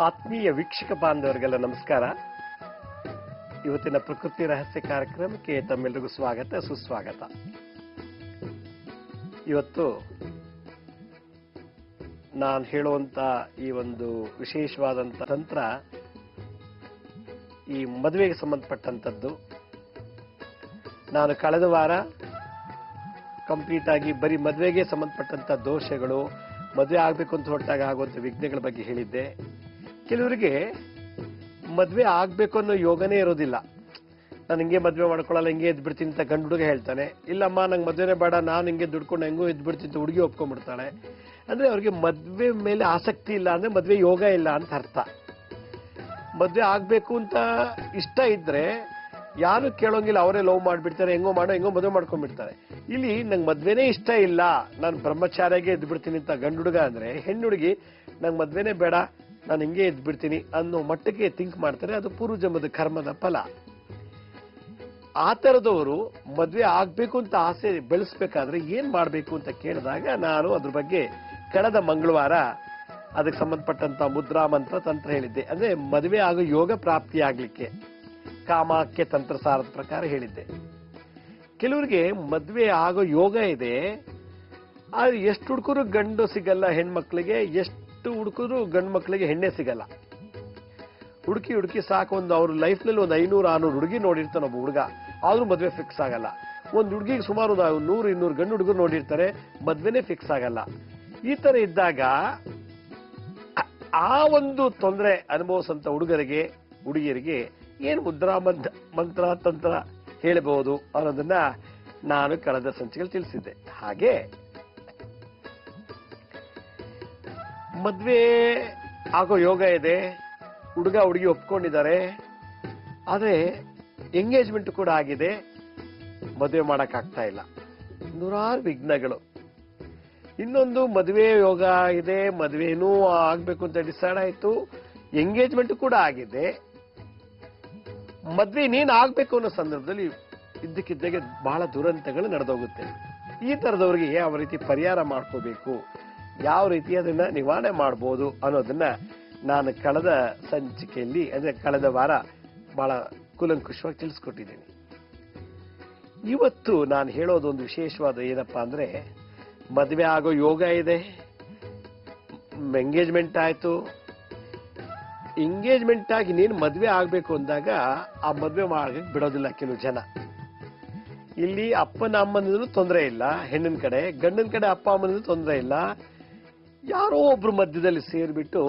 ಆತ್ಮೀಯ ವೀಕ್ಷಕ ಬಾಂಧವರಿಗೆಲ್ಲ ನಮಸ್ಕಾರ. ಇವತ್ತಿನ ಪ್ರಕೃತಿ ರಹಸ್ಯ ಕಾರ್ಯಕ್ರಮಕ್ಕೆ ತಮ್ಮೆಲ್ಲರಿಗೂ ಸ್ವಾಗತ ಸುಸ್ವಾಗತ. ಇವತ್ತು ನಾನು ಹೇಳುವಂತ ಈ ಒಂದು ವಿಶೇಷವಾದಂತ ತಂತ್ರ ಈ ಮದುವೆಗೆ ಸಂಬಂಧಪಟ್ಟಂತದ್ದು. ನಾನು ಕಳೆದ ವಾರ ಕಂಪ್ಲೀಟ್ ಆಗಿ ಬರೀ ಮದುವೆಗೆ ಸಂಬಂಧಪಟ್ಟಂತ ದೋಷಗಳು, ಮದುವೆ ಆಗ್ಬೇಕು ಅಂತ ಹೊರಟಾಗ ಆಗುವಂತ ವಿಘ್ನಗಳ ಬಗ್ಗೆ ಹೇಳಿದ್ದೆ. ಕೆಲವರಿಗೆ ಮದುವೆ ಆಗ್ಬೇಕು ಅನ್ನೋ ಯೋಗನೇ ಇರೋದಿಲ್ಲ. ನಾನು ಹಿಂಗೆ ಮದುವೆ ಮಾಡ್ಕೊಳ್ಳಲ್ಲ, ಹಿಂಗೆ ಎದ್ಬಿಡ್ತೀನಿ ಅಂತ ಗಂಡು ಹುಡುಗ ಹೇಳ್ತಾನೆ. ಇಲ್ಲಮ್ಮ ನಂಗೆ ಮದುವೆನೇ ಬೇಡ, ನಾನು ಹಿಂಗೆ ದುಡ್ಕೊಂಡು ಹೆಂಗೋ ಎದ್ಬಿಡ್ತೀನಿ ಅಂತ ಹುಡುಗಿ ಒಪ್ಕೊಂಡ್ಬಿಡ್ತಾಳೆ. ಅಂದ್ರೆ ಅವ್ರಿಗೆ ಮದುವೆ ಮೇಲೆ ಆಸಕ್ತಿ ಇಲ್ಲ, ಅಂದ್ರೆ ಮದುವೆ ಯೋಗ ಇಲ್ಲ ಅಂತ ಅರ್ಥ. ಮದುವೆ ಆಗ್ಬೇಕು ಅಂತ ಇಷ್ಟ ಇದ್ರೆ ಯಾರು ಕೇಳೋಂಗಿಲ್ಲ, ಅವರೇ ಲವ್ ಮಾಡ್ಬಿಡ್ತಾರೆ, ಹೆಂಗೋ ಮದುವೆ ಮಾಡ್ಕೊಂಡ್ಬಿಡ್ತಾರೆ. ಇಲ್ಲಿ ನಂಗೆ ಮದ್ವೆನೇ ಇಷ್ಟ ಇಲ್ಲ, ನಾನು ಬ್ರಹ್ಮಚಾರ್ಯಾಗೆ ಎದ್ಬಿಡ್ತೀನಿ ಅಂತ ಗಂಡು ಹುಡುಗ ಅಂದ್ರೆ, ಹೆಣ್ಣು ಹುಡುಗಿ ನಂಗೆ ಮದ್ವೆನೇ ಬೇಡ, ನಾನು ಹಿಂಗೆ ಎದ್ಬಿಡ್ತೀನಿ ಅನ್ನೋ ಮಟ್ಟಕ್ಕೆ ಥಿಂಕ್ ಮಾಡ್ತಾರೆ. ಅದು ಪೂರ್ವಜನ್ಮದ ಕರ್ಮದ ಫಲ. ಆ ತರದವರು ಮದ್ವೆ ಆಗ್ಬೇಕು ಅಂತ ಆಸೆ ಬೆಳೆಸ್ಬೇಕಾದ್ರೆ ಏನ್ ಮಾಡ್ಬೇಕು ಅಂತ ಕೇಳಿದಾಗ ನಾನು ಅದ್ರ ಬಗ್ಗೆ ಕಳೆದ ಮಂಗಳವಾರ ಅದಕ್ಕೆ ಸಂಬಂಧಪಟ್ಟಂತ ಮುದ್ರಾ ಮಂತ್ರ ತಂತ್ರ ಹೇಳಿದ್ದೆ. ಅಂದ್ರೆ ಮದುವೆ ಆಗೋ ಯೋಗ ಪ್ರಾಪ್ತಿ ಆಗ್ಲಿಕ್ಕೆ ಕಾಮಾಖ್ಯ ತಂತ್ರಸಾರದ ಪ್ರಕಾರ ಹೇಳಿದ್ದೆ. ಕೆಲವರಿಗೆ ಮದ್ವೆ ಆಗೋ ಯೋಗ ಇದೆ, ಆದ್ರೆ ಎಷ್ಟು ಹುಡುಕರು ಗಂಡು ಸಿಗಲ್ಲ ಹೆಣ್ಮಕ್ಳಿಗೆ, ಎಷ್ಟು ಹುಡುಕರು ಗಂಡು ಮಕ್ಳಿಗೆ ಹೆಣ್ಣೆ ಸಿಗಲ್ಲ. ಹುಡುಕಿ ಸಾಕು, ಅವ್ರ ಲೈಫ್ ನಲ್ಲಿ ಒಂದು 500-600 ಹುಡುಗಿ ನೋಡಿರ್ತಾನೆ ಒಬ್ಬ ಹುಡುಗ, ಆದ್ರೂ ಮದ್ವೆ ಫಿಕ್ಸ್ ಆಗಲ್ಲ. ಒಂದು ಹುಡುಗಿಗೆ ಸುಮಾರು 100-200 ಗಂಡು ಹುಡುಗರು ನೋಡಿರ್ತಾರೆ, ಮದ್ವೆನೇ ಫಿಕ್ಸ್ ಆಗಲ್ಲ. ಈ ತರ ಇದ್ದಾಗ ಆ ಒಂದು ತೊಂದರೆ ಅನುಭವಿಸಂತ ಹುಡುಗಿಯರಿಗೆ ಏನು ಮುದ್ರಾ ಮಂತ್ರ ತಂತ್ರ ಹೇಳಬಹುದು ಅನ್ನೋದನ್ನ ನಾನು ಕಳೆದ ಸಂಚಿಕೆಯಲ್ಲಿ ತಿಳಿಸಿದ್ದೆ. ಹಾಗೆ ಮದ್ವೆ ಆಗೋ ಯೋಗ ಇದೆ, ಹುಡುಗ ಹುಡುಗಿ ಒಪ್ಕೊಂಡಿದ್ದಾರೆ, ಆದ್ರೆ ಎಂಗೇಜ್ಮೆಂಟ್ ಕೂಡ ಆಗಿದೆ, ಮದುವೆ ಮಾಡಕ್ ಆಗ್ತಾ ಇಲ್ಲ, ನೂರಾರು ವಿಘ್ನಗಳು. ಇನ್ನೊಂದು ಮದುವೆ ಯೋಗ ಇದೆ, ಮದುವೆನೂ ಆಗ್ಬೇಕು ಅಂತ ಡಿಸೈಡ್ ಆಯ್ತು, ಎಂಗೇಜ್ಮೆಂಟ್ ಕೂಡ ಆಗಿದೆ, ಮದ್ವೆ ನೀನ್ ಆಗ್ಬೇಕು ಅನ್ನೋ ಸಂದರ್ಭದಲ್ಲಿ ಇದ್ದಕ್ಕಿದ್ದಾಗೆ ಬಹಳ ದುರಂತಗಳು ನಡೆದೋಗುತ್ತೆ. ಈ ತರದವ್ರಿಗೆ ಯಾವ ರೀತಿ ಪರಿಹಾರ ಮಾಡ್ಕೋಬೇಕು, ಯಾವ ರೀತಿ ಅದನ್ನ ನಿವಾರಣೆ ಮಾಡ್ಬೋದು ಅನ್ನೋದನ್ನ ನಾನು ಕಳೆದ ಸಂಚಿಕೆಯಲ್ಲಿ, ಅಂದ್ರೆ ಕಳೆದ ವಾರ ಬಹಳ ಕೂಲಂಕುಷವಾಗಿ ತಿಳಿಸ್ಕೊಟ್ಟಿದ್ದೀನಿ. ಇವತ್ತು ನಾನು ಹೇಳೋದು ಒಂದು ವಿಶೇಷವಾದ ಏನಪ್ಪಾ ಅಂದ್ರೆ, ಮದುವೆ ಆಗೋ ಯೋಗ ಇದೆ, ಎಂಗೇಜ್ಮೆಂಟ್ ಆಯ್ತು, ಎಂಗೇಜ್ಮೆಂಟ್ ಆಗಿ ನೀನು ಮದುವೆ ಆಗ್ಬೇಕು ಅಂದಾಗ ಆ ಮದುವೆ ಮಾಡಕ್ಕೆ ಬಿಡೋದಿಲ್ಲ ಕೆಲವು ಜನ. ಇಲ್ಲಿ ಅಪ್ಪನ ಅಮ್ಮನಿಂದಲೂ ತೊಂದರೆ ಇಲ್ಲ ಹೆಣ್ಣಿನ ಕಡೆ, ಗಂಡನ ಕಡೆ ಅಪ್ಪ ಅಮ್ಮನಿಂದಲೂ ತೊಂದರೆ ಇಲ್ಲ, ಯಾರೋ ಒಬ್ರು ಮಧ್ಯದಲ್ಲಿ ಸೇರ್ಬಿಟ್ಟು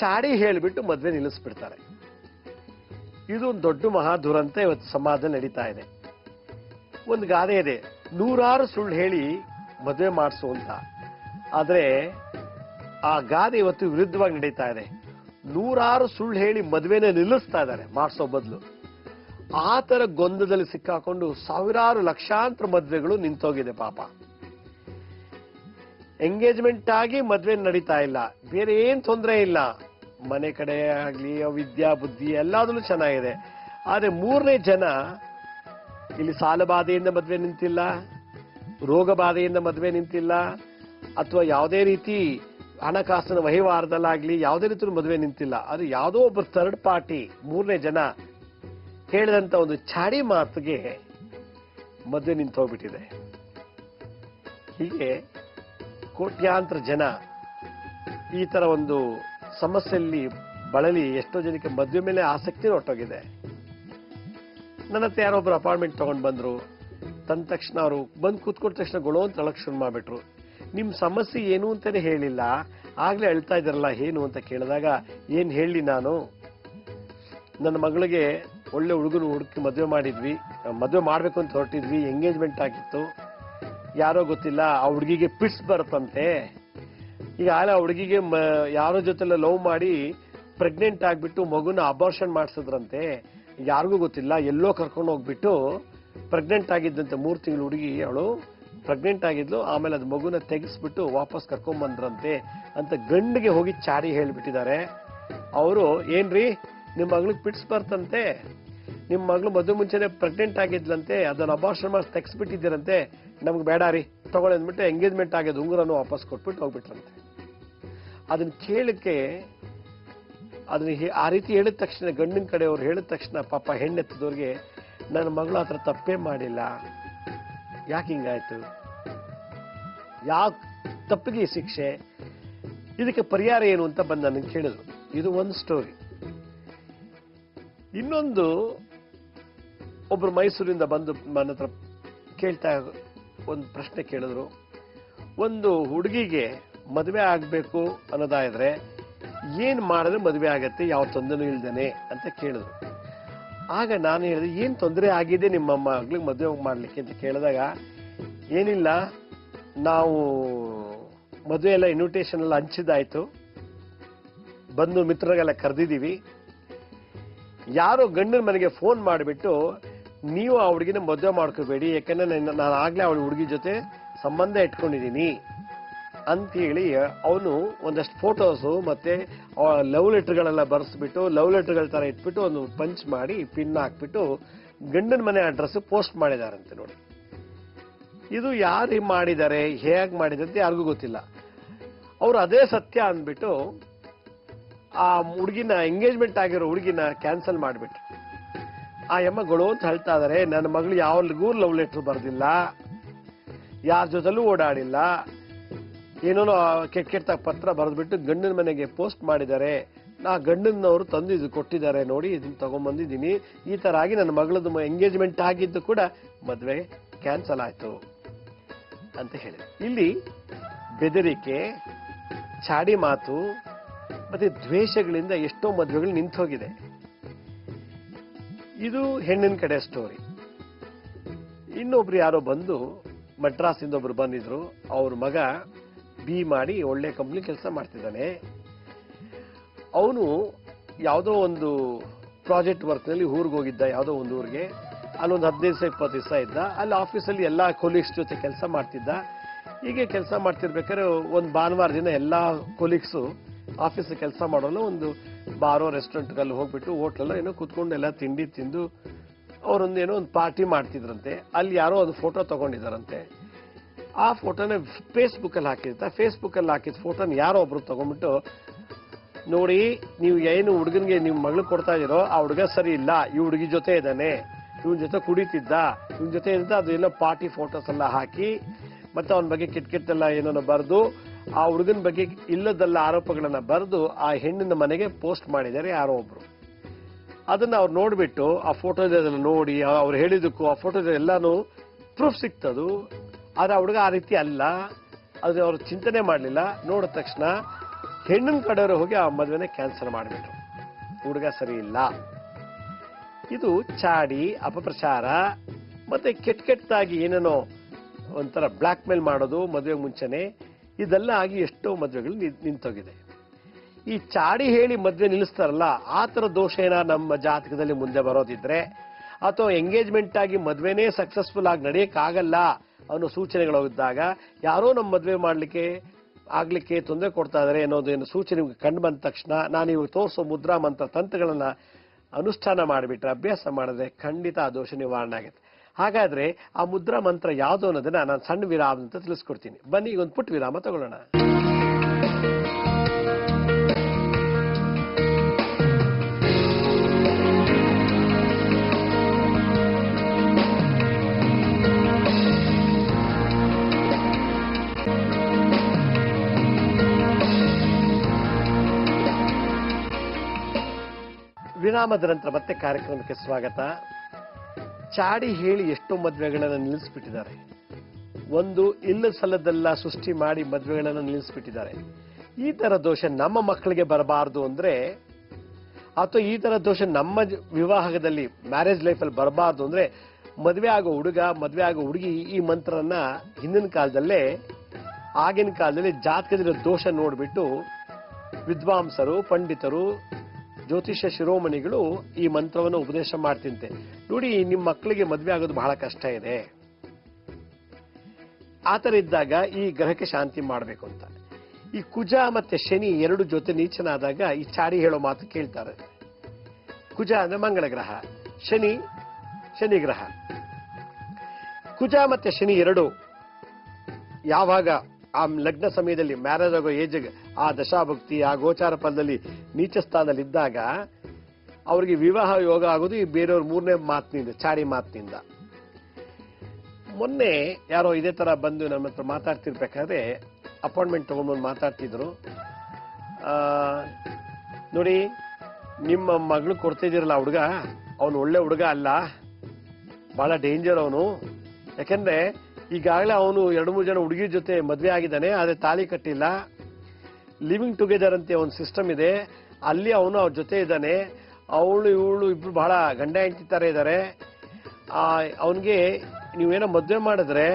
ಚಾಡಿ ಹೇಳ್ಬಿಟ್ಟು ಮದುವೆ ನಿಲ್ಲಿಸ್ಬಿಡ್ತಾರೆ. ಇದು ಒಂದು ದೊಡ್ಡ ಮಹಾ ದುರಂತ ಇವತ್ತು ಸಮಾಜದಲ್ಲಿ ನಡೀತಾ ಇದೆ. ಒಂದು ಗಾದೆ ಇದೆ, 100 ಸುಳ್ಳು ಹೇಳಿ ಮದುವೆ ಮಾಡಿಸು ಅಂತ. ಆದ್ರೆ ಆ ಗಾದೆ ಇವತ್ತು ವಿರುದ್ಧವಾಗಿ ನಡೀತಾ ಇದೆ. 100 ಸುಳ್ಳು ಹೇಳಿ ಮದುವೆನೇ ನಿಲ್ಲಿಸ್ತಾ ಇದ್ದಾರೆ ಮಾಡಿಸೋ ಬದಲು. ಆ ತರ ಗೊಂದದಲ್ಲಿ ಸಿಕ್ಕಾಕೊಂಡು ಸಾವಿರಾರು ಲಕ್ಷಾಂತರ ಮದುವೆಗಳು ನಿಂತೋಗಿದೆ ಪಾಪ. ಎಂಗೇಜ್ಮೆಂಟ್ ಆಗಿ ಮದ್ವೆ ನಡೀತಾ ಇಲ್ಲ, ಬೇರೆ ಏನ್ ತೊಂದರೆ ಇಲ್ಲ, ಮನೆ ಕಡೆ ಆಗ್ಲಿ ವಿದ್ಯಾ ಬುದ್ಧಿ ಎಲ್ಲಾದ್ರೂ ಚೆನ್ನಾಗಿದೆ. ಆದ್ರೆ 3ನೇ ಜನ ಇಲ್ಲಿ ಸಾಲ ಬಾಧೆಯಿಂದ ಮದ್ವೆ ನಿಂತಿಲ್ಲ, ರೋಗ ಬಾಧೆಯಿಂದ ಮದ್ವೆ ನಿಂತಿಲ್ಲ, ಅಥವಾ ಯಾವುದೇ ರೀತಿ ಹಣಕಾಸಿನ ವಹಿವಾರದಲ್ಲಾಗ್ಲಿ ಯಾವುದೇ ರೀತಿ ಮದುವೆ ನಿಂತಿಲ್ಲ. ಅದು ಯಾವುದೋ ಒಬ್ಬರು ಥರ್ಡ್ ಪಾರ್ಟಿ 3ನೇ ಜನ ಹೇಳಿದಂತ ಒಂದು ಚಾಡಿ ಮಾತಿಗೆ ಮದುವೆ ನಿಂತು ಹೋಗ್ಬಿಟ್ಟಿದೆ. ಹೀಗೆ ಕೋಟ್ಯಾಂತರ ಜನ ಈ ತರ ಒಂದು ಸಮಸ್ಯೆಯಲ್ಲಿ ಬಳಲಿ ಎಷ್ಟೋ ಜನಕ್ಕೆ ಮದುವೆ ಮೇಲೆ ಆಸಕ್ತಿ ಹೊರಟೋಗಿದೆ. ನನ್ನ ಹತ್ರ ಯಾರೊಬ್ರು ಅಪಾಯಿಂಟ್ಮೆಂಟ್ ತಗೊಂಡ್ ಬಂದ್ರು, ತಂದ ತಕ್ಷಣ ಅವರು ಬಂದು ಕೂತ್ಕೊಂಡ ತಕ್ಷಣ ಗೊಳೋ ಅಂತ ಅಳಕ್ ಶುರು ಮಾಡ್ಬಿಟ್ರು. ನಿಮ್ ಸಮಸ್ಯೆ ಏನು ಅಂತಾನೆ ಹೇಳಿಲ್ಲ, ಆಗ್ಲೇ ಅಳ್ತಾ ಇದಾರಲ್ಲ ಏನು ಅಂತ ಕೇಳಿದಾಗ, ಏನ್ ಹೇಳಿ, ನಾನು ನನ್ನ ಮಗಳಿಗೆ ಒಳ್ಳೆ ಹುಡುಗರು ಹುಡುಕಿ ಮದುವೆ ಮಾಡಿದ್ವಿ, ಮದುವೆ ಮಾಡ್ಬೇಕು ಅಂತ ಹೊರಟಿದ್ವಿ, ಎಂಗೇಜ್ಮೆಂಟ್ ಆಗಿತ್ತು, ಯಾರೋ ಗೊತ್ತಿಲ್ಲ ಆ ಹುಡುಗಿಗೆ ಪಿಟ್ಸ್ ಬರುತ್ತಂತೆ. ಈಗ ಆ ಹುಡುಗಿಗೆ ಯಾರೋ ಜೊತೆಲ್ಲ ಲವ್ ಮಾಡಿ ಪ್ರೆಗ್ನೆಂಟ್ ಆಗ್ಬಿಟ್ಟು ಮಗುನ ಅಬಾರ್ಷನ್ ಮಾಡಿಸಿದ್ರಂತೆ. ಯಾರಿಗೂ ಗೊತ್ತಿಲ್ಲ, ಎಲ್ಲೋ ಕರ್ಕೊಂಡು ಹೋಗ್ಬಿಟ್ಟು ಪ್ರೆಗ್ನೆಂಟ್ ಆಗಿದ್ದಂತೆ 3 ತಿಂಗಳು ಹುಡುಗಿ, ಅವಳು ಪ್ರೆಗ್ನೆಂಟ್ ಆಗಿದ್ಲು, ಆಮೇಲೆ ಅದು ಮಗುನ ತೆಗೆಸ್ಬಿಟ್ಟು ವಾಪಸ್ ಕರ್ಕೊಂಡ್ ಬಂದ್ರಂತೆ ಅಂತ ಗಂಡಿಗೆ ಹೋಗಿ ಚಾಡಿ ಹೇಳ್ಬಿಟ್ಟಿದ್ದಾರೆ. ಅವರು, ಏನ್ರಿ ನಿಮ್ ಮಗಳಿಗೆ ಪಿಟ್ಸ್ ಬರ್ತಂತೆ, ನಿಮ್ ಮಗಳು ಮದುವೆ ಮುಂಚೆನೆ ಪ್ರೆಗ್ನೆಂಟ್ ಆಗಿದ್ಲಂತೆ, ಅದನ್ನ ಅಬಾರ್ಷನ್ ಮಾಡಿ ತೆಗೆಸ್ಬಿಟ್ಟಿದ್ದೀರಂತೆ, ನಮ್ಗೆ ಬೇಡ ರೀ ತಗೊಳ್ಳಿ ಅಂದ್ಬಿಟ್ಟು ಎಂಗೇಜ್ಮೆಂಟ್ ಆಗಿದ್ದು ಉಂಗುರನ್ನು ವಾಪಸ್ ಕೊಟ್ಬಿಟ್ಟು ಹೋಗ್ಬಿಟ್ರಂತೆ. ಅದನ್ನ ಕೇಳಕ್ಕೆ ಅದನ್ನ ಆ ರೀತಿ ಹೇಳಿದ ತಕ್ಷಣ ಗಂಡಿನ ಕಡೆಯವ್ರು ಹೇಳಿದ ತಕ್ಷಣ ಪಾಪ ಹೆಣ್ಣೆತ್ತದವ್ರಿಗೆ ನನ್ನ ಮಗಳು ಹತ್ರ ತಪ್ಪೇ ಮಾಡಿಲ್ಲ, ಯಾಕೆ ಹಿಂಗಾಯ್ತು, ಯಾಕೆ ತಪ್ಪಿಗೆ ಶಿಕ್ಷೆ, ಇದಕ್ಕೆ ಪರಿಹಾರ ಏನು ಅಂತ ಬಂದು ನನಗೆ ಕೇಳಿದ್ರು. ಇದು ಒಂದು ಸ್ಟೋರಿ. ಇನ್ನೊಂದು, ಒಬ್ರು ಮೈಸೂರಿಂದ ಬಂದು ನನ್ನ ಹತ್ರ ಕೇಳ್ತಾ ಒಂದು ಪ್ರಶ್ನೆ ಕೇಳಿದ್ರು. ಒಂದು ಹುಡುಗಿಗೆ ಮದುವೆ ಆಗ್ಬೇಕು ಅನ್ನೋದಾದ್ರೆ ಏನ್ ಮಾಡಿದ್ರೆ ಮದುವೆ ಆಗತ್ತೆ, ಯಾವ ತೊಂದರೆನೂ ಇಲ್ದೇನೆ ಅಂತ ಕೇಳಿದ್ರು. ಆಗ ನಾನು ಹೇಳಿದೆ, ಏನ್ ತೊಂದರೆ ಆಗಿದೆ ನಿಮ್ಮ ಮಗಳಿಗೆ ಮದುವೆ ಮಾಡ್ಲಿಕ್ಕೆ ಅಂತ ಕೇಳಿದಾಗ, ಏನಿಲ್ಲ, ನಾವು ಮದುವೆ ಎಲ್ಲ ಇನ್ವಿಟೇಷನ್ ಎಲ್ಲ ಹಂಚಿದಾಯ್ತು, ಬಂದು ಮಿತ್ರರಿಗೆಲ್ಲ ಕರೆದಿದ್ದೀವಿ, ಯಾರೋ ಗಂಡನ ಮನೆಗೆ ಫೋನ್ ಮಾಡಿಬಿಟ್ಟು ನೀವು ಆ ಹುಡುಗಿನ ಮದುವೆ ಮಾಡ್ಕೋಬೇಡಿ, ಯಾಕಂದ್ರೆ ನಾನು ಆಗ್ಲೇ ಅವಳ ಹುಡುಗಿ ಜೊತೆ ಸಂಬಂಧ ಇಟ್ಕೊಂಡಿದ್ದೀನಿ ಅಂತೇಳಿ ಅವನು ಒಂದಷ್ಟು ಫೋಟೋಸು ಮತ್ತೆ ಲವ್ ಲೆಟರ್ಗಳೆಲ್ಲ ಬರೆಸ್ಬಿಟ್ಟು ಲವ್ ಲೆಟರ್ಗಳ ತರ ಇಟ್ಬಿಟ್ಟು ಒಂದು ಪಂಚ್ ಮಾಡಿ ಪಿನ್ ಹಾಕ್ಬಿಟ್ಟು ಗಂಡನ ಮನೆ ಅಡ್ರೆಸ್ ಪೋಸ್ಟ್ ಮಾಡಿದಾರಂತೆ. ನೋಡಿ, ಇದು ಯಾರು ಮಾಡಿದ್ದಾರೆ, ಹೇಗೆ ಮಾಡಿದ್ದಾರೆ ಅಂತ ಯಾರಿಗೂ ಗೊತ್ತಿಲ್ಲ. ಅವ್ರು ಅದೇ ಸತ್ಯ ಅಂದ್ಬಿಟ್ಟು ಆ ಹುಡುಗಿನ, ಎಂಗೇಜ್ಮೆಂಟ್ ಆಗಿರೋ ಹುಡುಗಿನ ಕ್ಯಾನ್ಸಲ್ ಮಾಡಿಬಿಟ್ರು. ಆ ಎಮ್ಮಗಳು ಅಂತ ಹೇಳ್ತಾ ಇದಾರೆ, ನನ್ನ ಮಗಳು ಯಾವಲ್ಗೂ ಲವ್ ಲೆಟರ್ ಬರ್ದಿಲ್ಲ, ಯಾರ ಜೊತೆಲೂ ಓಡಾಡಿಲ್ಲ, ಏನೋ ಕೆಟ್ಟ ಪತ್ರ ಬರೆದ್ಬಿಟ್ಟು ಗಂಡನ ಮನೆಗೆ ಪೋಸ್ಟ್ ಮಾಡಿದ್ದಾರೆ, ನಾ ಗಂಡನವರು ತಂದು ಇದು ಕೊಟ್ಟಿದ್ದಾರೆ, ನೋಡಿ ಇದನ್ನ ತಗೊಂಡ್ಬಂದಿದ್ದೀನಿ, ಈ ತರ ಆಗಿ ನನ್ನ ಮಗಳದ್ದು ಎಂಗೇಜ್ಮೆಂಟ್ ಆಗಿದ್ದು ಕೂಡ ಮದುವೆ ಕ್ಯಾನ್ಸಲ್ ಆಯ್ತು ಅಂತ ಹೇಳಿದೆ. ಇಲ್ಲಿ ಬೆದರಿಕೆ, ಚಾಡಿ ಮಾತು ಮತ್ತೆ ದ್ವೇಷಗಳಿಂದ ಎಷ್ಟೋ ಮದುವೆಗಳು ನಿಂತು ಹೋಗಿದೆ. ಇದು ಹೆಣ್ಣಿನ ಕಡೆ ಸ್ಟೋರಿ. ಇನ್ನೊಬ್ರು ಯಾರೋ ಬಂದು, ಮಡ್ರಾಸಿಂದ ಒಬ್ರು ಬಂದಿದ್ರು, ಅವ್ರ ಮಗ ಬಿ ಮಾಡಿ ಒಳ್ಳೆ ಕಂಪ್ನಿ ಕೆಲಸ ಮಾಡ್ತಿದ್ದಾನೆ. ಅವನು ಯಾವುದೋ ಒಂದು ಪ್ರಾಜೆಕ್ಟ್ ವರ್ಕ್ ನಲ್ಲಿ ಊರಿಗೆ ಹೋಗಿದ್ದ, ಯಾವುದೋ ಒಂದು ಊರಿಗೆ, ಅಲ್ಲೊಂದು 15-20 ದಿವಸ ಇದ್ದ. ಅಲ್ಲಿ ಆಫೀಸಲ್ಲಿ ಎಲ್ಲಾ ಕೊಲೀಗ್ಸ್ ಜೊತೆ ಕೆಲಸ ಮಾಡ್ತಿದ್ದ. ಹೀಗೆ ಕೆಲಸ ಮಾಡ್ತಿರ್ಬೇಕಾದ್ರೆ ಒಂದು ಭಾನುವಾರ ದಿನ ಎಲ್ಲಾ ಕೊಲೀಗ್ಸು ಆಫೀಸ್ ಕೆಲಸ ಮಾಡೋಲ್ಲ, ಒಂದು ಬಾರೋ ರೆಸ್ಟೋರೆಂಟ್ಗಲ್ಲಿ ಹೋಗ್ಬಿಟ್ಟು ಹೋಟ್ಲಲ್ಲ ಏನೋ ಕುತ್ಕೊಂಡು ಎಲ್ಲ ತಿಂಡಿ ತಿಂದು ಅವರೊಂದೇನೋ ಒಂದು ಪಾರ್ಟಿ ಮಾಡ್ತಿದ್ರಂತೆ. ಅಲ್ಲಿ ಯಾರೋ ಒಂದು ಫೋಟೋ ತಗೊಂಡಿದ್ದಾರಂತೆ. ಆ ಫೋಟೋನ ಫೇಸ್ಬುಕ್ ಅಲ್ಲಿ ಹಾಕಿರ್ತಾರೆ. ಫೇಸ್ಬುಕ್ ಅಲ್ಲಿ ಹಾಕಿದ ಫೋಟೋನ ಯಾರೋ ಒಬ್ರು ತಗೊಂಡ್ಬಿಟ್ಟು, ನೋಡಿ ನೀವು ಏನು ಹುಡುಗನ್ಗೆ ನಿಮ್ ಮಗಳು ಕೊಡ್ತಾ ಇದೀರೋ ಆ ಹುಡುಗ ಸರಿ ಇಲ್ಲ, ಈ ಹುಡುಗಿ ಜೊತೆ ಇದ್ದಾನೆ, ಇವನ್ ಜೊತೆ ಕುಡಿತಿದ್ದ, ಇವನ್ ಜೊತೆ ಇದ್ದ, ಅದೆಲ್ಲ ಪಾರ್ಟಿ ಫೋಟೋಸ್ ಎಲ್ಲ ಹಾಕಿ ಮತ್ತೆ ಅವನ ಬಗ್ಗೆ ಕೆಟ್ಟ ಏನೋ ಬರೆದು ಆ ಹುಡುಗನ ಬಗ್ಗೆ ಇಲ್ಲದಲ್ಲ ಆರೋಪಗಳನ್ನ ಬರೆದು ಆ ಹೆಣ್ಣಿನ ಮನೆಗೆ ಪೋಸ್ಟ್ ಮಾಡಿದ್ದಾರೆ ಯಾರೋ ಒಬ್ರು. ಅದನ್ನ ಅವ್ರು ನೋಡ್ಬಿಟ್ಟು ಆ ಫೋಟೋ ನೋಡಿ ಅವ್ರು ಹೇಳಿದಕ್ಕೂ ಆ ಫೋಟೋ ಎಲ್ಲಾನು ಪ್ರೂಫ್ ಸಿಕ್ತದು. ಆದ್ರೆ ಆ ಹುಡುಗ ಆ ರೀತಿ ಅಲ್ಲ, ಅದು ಅವ್ರು ಚಿಂತನೆ ಮಾಡಲಿಲ್ಲ. ನೋಡಿದ ತಕ್ಷಣ ಹೆಣ್ಣಿನ ಕಡೆಯವರು ಹೋಗಿ ಆ ಮದುವೆನ ಕ್ಯಾನ್ಸಲ್ ಮಾಡಿಬಿಟ್ರು, ಹುಡುಗ ಸರಿ ಇಲ್ಲ. ಇದು ಚಾಡಿ, ಅಪಪ್ರಚಾರ ಮತ್ತೆ ಕೆಟ್ಟದಾಗಿ ಏನೇನೋ ಒಂಥರ ಬ್ಲಾಕ್ ಮೇಲ್ ಮಾಡೋದು ಮದುವೆಗೆ ಮುಂಚೆನೆ, ಇದೆಲ್ಲ ಆಗಿ ಎಷ್ಟೋ ಮದುವೆಗಳು ನಿಂತೋಗಿದೆ. ಈ ಚಾಡಿ ಹೇಳಿ ಮದುವೆ ನಿಲ್ಲಿಸ್ತಾರಲ್ಲ, ಆ ತರ ದೋಷ ಏನ ನಮ್ಮ ಜಾತಕದಲ್ಲಿ ಮುಂದೆ ಬರೋದಿದ್ರೆ, ಅಥವಾ ಎಂಗೇಜ್ಮೆಂಟ್ ಆಗಿ ಮದುವೆನೇ ಸಕ್ಸಸ್ಫುಲ್ ಆಗಿ ನಡೆಯಕ್ಕಾಗಲ್ಲ ಅನ್ನೋ ಸೂಚನೆಗಳಿದ್ದಾಗ, ಯಾರೋ ನಮ್ಮ ಮದುವೆ ಆಗ್ಲಿಕ್ಕೆ ತೊಂದರೆ ಕೊಡ್ತಾ ಇದಾರೆ ಅನ್ನೋದೇನು ಸೂಚನೆ ಕಂಡು ಬಂದ ತಕ್ಷಣ ನಾನು ಇವಾಗ ತೋರಿಸೋ ಮುದ್ರಾ ಮಂತ್ರ ತಂತ್ರಗಳನ್ನ ಅನುಷ್ಠಾನ ಮಾಡಿಬಿಟ್ರೆ, ಅಭ್ಯಾಸ ಮಾಡಿದ್ರೆ ಖಂಡಿತ ಆ ದೋಷ ನಿವಾರಣೆ ಆಗುತ್ತೆ. ಹಾಗಾದ್ರೆ ಆ ಮುದ್ರಾ ಮಂತ್ರ ಯಾವುದು ಅನ್ನೋದನ್ನ ನಾನು ಸಣ್ಣ ವಿರಾಮ ಅಂತ ತಿಳಿಸ್ಕೊಡ್ತೀನಿ. ಬನ್ನಿ ಈಗ ಒಂದು ಪುಟ್ಟ ವಿರಾಮ ತಗೊಳ್ಳೋಣ. ವಿರಾಮದ ನಂತರ ಮತ್ತೆ ಕಾರ್ಯಕ್ರಮಕ್ಕೆ ಸ್ವಾಗತ. ಚಾಡಿ ಹೇಳಿ ಎಷ್ಟೋ ಮದುವೆಗಳನ್ನು ನಿಲ್ಲಿಸ್ಬಿಟ್ಟಿದ್ದಾರೆ. ಒಂದು ಇಲ್ಲ ಸಲ್ಲದೆಲ್ಲ ಸೃಷ್ಟಿ ಮಾಡಿ ಮದುವೆಗಳನ್ನು ನಿಲ್ಲಿಸ್ಬಿಟ್ಟಿದ್ದಾರೆ. ಈ ತರ ದೋಷ ನಮ್ಮ ಮಕ್ಕಳಿಗೆ ಬರಬಾರದು ಅಂದ್ರೆ, ಅಥವಾ ಈ ತರ ದೋಷ ನಮ್ಮ ವಿವಾಹದಲ್ಲಿ ಮ್ಯಾರೇಜ್ ಲೈಫಲ್ಲಿ ಬರಬಾರ್ದು ಅಂದ್ರೆ, ಮದುವೆ ಆಗೋ ಹುಡುಗ ಮದುವೆ ಆಗೋ ಹುಡುಗಿ ಈ ಮಂತ್ರನ ಹಿಂದಿನ ಕಾಲದಲ್ಲೇ, ಆಗಿನ ಕಾಲದಲ್ಲಿ ಜಾತಕದ ದೋಷ ನೋಡ್ಬಿಟ್ಟು ವಿದ್ವಾಂಸರು, ಪಂಡಿತರು, ಜ್ಯೋತಿಷ್ಯ ಶಿರೋಮಣಿಗಳು ಈ ಮಂತ್ರವನ್ನು ಉಪದೇಶ ಮಾಡ್ತಿಂತೆ. ನೋಡಿ, ನಿಮ್ಮ ಮಕ್ಕಳಿಗೆ ಮದುವೆ ಆಗೋದು ಬಹಳ ಕಷ್ಟ ಇದೆ, ಆತರ ಇದ್ದಾಗ ಈ ಗ್ರಹಕ್ಕೆ ಶಾಂತಿ ಮಾಡಬೇಕು ಅಂತ. ಈ ಕುಜ ಮತ್ತೆ ಶನಿ ಎರಡು ಜೊತೆ ನೀಚನಾದಾಗ ಈ ಚಾಡಿ ಹೇಳೋ ಮಾತು ಕೇಳ್ತಾರೆ. ಕುಜ ಅಂದ್ರೆ ಮಂಗಳ ಗ್ರಹ, ಶನಿ ಗ್ರಹ. ಕುಜ ಮತ್ತೆ ಶನಿ ಎರಡು ಯಾವಾಗ ಆ ಲಗ್ನ ಸಮಯದಲ್ಲಿ ಮ್ಯಾರೇಜ್ ಆಗೋ ಏಜ್ ಆ ದಶಾಭಕ್ತಿ ಆ ಗೋಚಾರ ಫಲದಲ್ಲಿ ನೀಚ ಸ್ಥಾನದಲ್ಲಿ ಇದ್ದಾಗ ಅವ್ರಿಗೆ ವಿವಾಹ ಯೋಗ ಆಗೋದು ಈ ಬೇರೆಯವ್ರ ಮೂರನೇ ಮಾತಿನಿಂದ, ಚಾಡಿ ಮಾತಿನಿಂದ. ಮೊನ್ನೆ ಯಾರೋ ಇದೇ ತರ ಬಂದು ನಮ್ಮ ಹತ್ರ ಮಾತಾಡ್ತಿರ್ಬೇಕಾದ್ರೆ ಅಪಾಯಿಂಟ್ಮೆಂಟ್ ತಗೊಂಡ್ಬಂದು ಮಾತಾಡ್ತಿದ್ರು. ನೋಡಿ, ನಿಮ್ಮ ಮಗಳು ಕೊಡ್ತಿದ್ದೀರಲ್ಲ ಹುಡುಗ, ಅವನು ಒಳ್ಳೆ ಹುಡುಗ ಅಲ್ಲ, ಬಹಳ ಡೇಂಜರ್ ಅವನು. ಯಾಕಂದ್ರೆ ಈಗಾಗಲೇ ಅವನು 2-3 ಜನ ಹುಡುಗಿ ಜೊತೆ ಮದ್ವೆ ಆಗಿದ್ದಾನೆ, ಆದ್ರೆ ತಾಳಿ ಕಟ್ಟಿಲ್ಲ. ಲಿವಿಂಗ್ ಟುಗೆದರ್ ಅಂತ ಒಂದು ಸಿಸ್ಟಮ್ ಇದೆ, ಅಲ್ಲಿ ಅವನು ಅವ್ರ ಜೊತೆ ಇದ್ದಾನೆ. ಅವಳು ಇವಳು ಇಬ್ರು ಬಹಳ ಗಂಡ ಹೆಂಡತಿ ತರ ಇದ್ದಾರೆ. ಅವನಿಗೆ ನೀವೇನೋ ಮದ್ವೆ ಮಾಡಿದ್ರೆ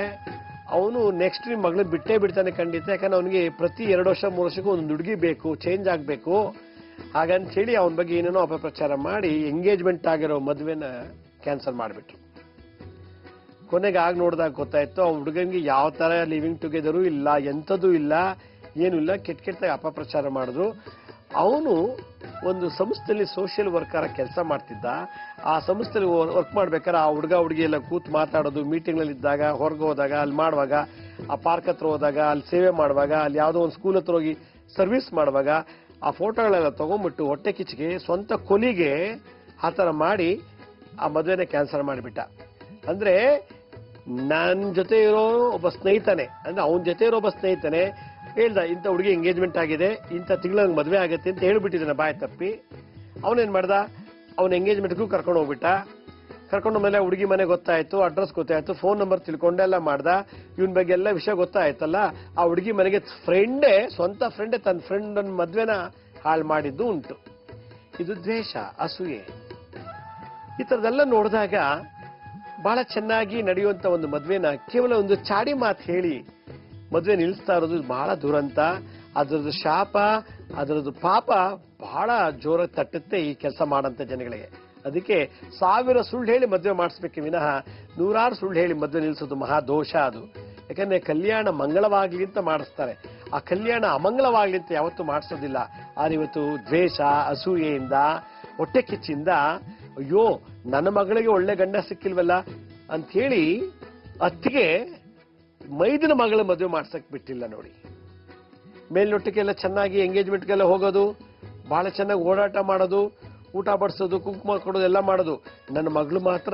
ಅವನು ನೆಕ್ಸ್ಟ್ ನಿಮ್ಮ ಮಗಳನ್ನ ಬಿಟ್ಟೇ ಬಿಡ್ತಾನೆ ಖಂಡಿತ. ಯಾಕಂದ್ರೆ ಅವನಿಗೆ ಪ್ರತಿ 2 ವರ್ಷ 3 ವರ್ಷಕ್ಕೂ ಒಂದು ಹುಡುಗಿ ಬೇಕು, ಚೇಂಜ್ ಆಗ್ಬೇಕು. ಹಾಗಂತ ಹೇಳಿ ಅವನ ಬಗ್ಗೆ ಏನೇನೋ ಅಪಪ್ರಚಾರ ಮಾಡಿ ಎಂಗೇಜ್ಮೆಂಟ್ ಆಗಿರೋ ಮದ್ವೆನ ಕ್ಯಾನ್ಸಲ್ ಮಾಡಿಬಿಟ್ರು. ಕೊನೆಗೆ ಆಗ ನೋಡಿದಾಗ ಗೊತ್ತಾಯ್ತು ಆ ಹುಡುಗನಿಗೆ ಯಾವ ತರ ಲಿವಿಂಗ್ ಟುಗೆದರು ಇಲ್ಲ, ಎಂಥದ್ದು ಇಲ್ಲ, ಏನು ಇಲ್ಲ, ಕೆಟ್ಟ ಅಪಪ್ರಚಾರ ಮಾಡಿದ್ರು. ಅವನು ಒಂದು ಸಂಸ್ಥೆಯಲ್ಲಿ ಸೋಷಿಯಲ್ ವರ್ಕರ್ ಕೆಲಸ ಮಾಡ್ತಿದ್ದ. ಆ ಸಂಸ್ಥೆಯಲ್ಲಿ ವರ್ಕ್ ಮಾಡ್ಬೇಕಾದ್ರೆ ಆ ಹುಡುಗ ಹುಡುಗಿ ಎಲ್ಲ ಕೂತು ಮಾತಾಡೋದು, ಮೀಟಿಂಗ್ನಲ್ಲಿ ಇದ್ದಾಗ, ಹೊರಗೆ ಹೋದಾಗ, ಅಲ್ಲಿ ಮಾಡುವಾಗ, ಆ ಪಾರ್ಕ್ ಹತ್ರ ಹೋದಾಗ, ಅಲ್ಲಿ ಸೇವೆ ಮಾಡುವಾಗ, ಅಲ್ಲಿ ಯಾವುದೋ ಒಂದು ಸ್ಕೂಲ್ ಹತ್ರ ಹೋಗಿ ಸರ್ವಿಸ್ ಮಾಡುವಾಗ ಆ ಫೋಟೋಗಳೆಲ್ಲ ತಗೊಂಡ್ಬಿಟ್ಟು ಹೊಟ್ಟೆ ಕಿಚ್ಚಿಗೆ ಸ್ವಂತ ಕೊಲಿಗೆ ಆ ಥರ ಮಾಡಿ ಆ ಮದುವೆನ ಕ್ಯಾನ್ಸಲ್ ಮಾಡಿಬಿಟ್ಟ. ಅಂದ್ರೆ ನನ್ನ ಜೊತೆ ಇರೋ ಒಬ್ಬ ಸ್ನೇಹಿತನೇ, ಅಂದ್ರೆ ಅವನ ಜೊತೆ ಇರೋ ಒಬ್ಬ ಸ್ನೇಹಿತನೇ ಹೇಳ್ದ, ಇಂಥ ಹುಡುಗಿ ಎಂಗೇಜ್ಮೆಂಟ್ ಆಗಿದೆ, ಇಂಥ ತಿಂಗಳ ಮದುವೆ ಆಗುತ್ತೆ ಅಂತ ಹೇಳ್ಬಿಟ್ಟಿದ್ದಾನೆ ಬಾಯ್ ತಪ್ಪಿ. ಅವನೇನ್ ಮಾಡ್ದ, ಅವನ ಎಂಗೇಜ್ಮೆಂಟ್ಗೂ ಕರ್ಕೊಂಡು ಹೋಗ್ಬಿಟ್ಟ. ಕರ್ಕೊಂಡು ಮೇಲೆ ಹುಡುಗಿ ಮನೆ ಗೊತ್ತಾಯ್ತು, ಅಡ್ರೆಸ್ ಗೊತ್ತಾಯ್ತು, ಫೋನ್ ನಂಬರ್ ತಿಳ್ಕೊಂಡೆಲ್ಲ ಮಾಡ್ದ. ಇವನ್ ಬಗ್ಗೆ ಎಲ್ಲ ವಿಷಯ ಗೊತ್ತಾಯ್ತಲ್ಲ, ಆ ಹುಡುಗಿ ಮನೆಗೆ ಸ್ವಂತ ಫ್ರೆಂಡೇ ತನ್ನ ಫ್ರೆಂಡ್ ಮದ್ವೆನ ಹಾಳು ಮಾಡಿದ್ದು ಉಂಟು. ಇದು ದ್ವೇಷ, ಅಸೂಯೆ. ಈ ತರದೆಲ್ಲ ನೋಡಿದಾಗ ಬಹಳ ಚೆನ್ನಾಗಿ ನಡೆಯುವಂತ ಒಂದು ಮದ್ವೆನ ಕೇವಲ ಒಂದು ಚಾಡಿ ಮಾತು ಹೇಳಿ ಮದ್ವೆ ನಿಲ್ಲಿಸ್ತಾ ಇರೋದು ಬಹಳ ದುರಂತ. ಅದರದ್ದು ಶಾಪ, ಅದರದ್ದು ಪಾಪ ಬಹಳ ಜೋರ ತಟ್ಟುತ್ತೆ ಈ ಕೆಲಸ ಮಾಡಂತ ಜನಗಳಿಗೆ. ಅದಕ್ಕೆ 1000 ಸುಳ್ಳು ಹೇಳಿ ಮದ್ವೆ ಮಾಡಿಸ್ಬೇಕೆ ವಿನಃ 100 ಸುಳ್ಳು ಹೇಳಿ ಮದ್ವೆ ನಿಲ್ಲಿಸೋದು ಮಹಾ ದೋಷ ಅದು. ಯಾಕಂದ್ರೆ ಕಲ್ಯಾಣ ಮಂಗಳವಾಗ್ಲಿ ಅಂತ ಮಾಡಿಸ್ತಾರೆ, ಆ ಕಲ್ಯಾಣ ಅಮಂಗಳವಾಗ್ಲಿ ಅಂತ ಯಾವತ್ತೂ ಮಾಡಿಸೋದಿಲ್ಲ. ಆದ್ರೆ ಇವತ್ತು ದ್ವೇಷ, ಅಸೂಯೆಯಿಂದ, ಹೊಟ್ಟೆ ಕಿಚ್ಚಿಂದ, ಅಯ್ಯೋ ನನ್ನ ಮಗಳಿಗೆ ಒಳ್ಳೆ ಗಂಡ ಸಿಕ್ಕಿಲ್ವಲ್ಲ ಅಂತ ಹೇಳಿ ಅತ್ತಿಗೆ ಮೈದಿನ ಮಗಳ ಮದುವೆ ಮಾಡ್ಸಕ್ ಬಿಟ್ಟಿಲ್ಲ ನೋಡಿ. ಮೇಲ್ನೊಟ್ಟಿಗೆಲ್ಲ ಚೆನ್ನಾಗಿ ಎಂಗೇಜ್ಮೆಂಟ್ಗೆಲ್ಲ ಹೋಗೋದು, ಬಹಳ ಚೆನ್ನಾಗಿ ಓಡಾಟ ಮಾಡೋದು, ಊಟ ಬಡಿಸೋದು, ಕುಂಕುಮ ಕೊಡೋದು ಎಲ್ಲ ಮಾಡೋದು. ನನ್ನ ಮಗಳು ಮಾತ್ರ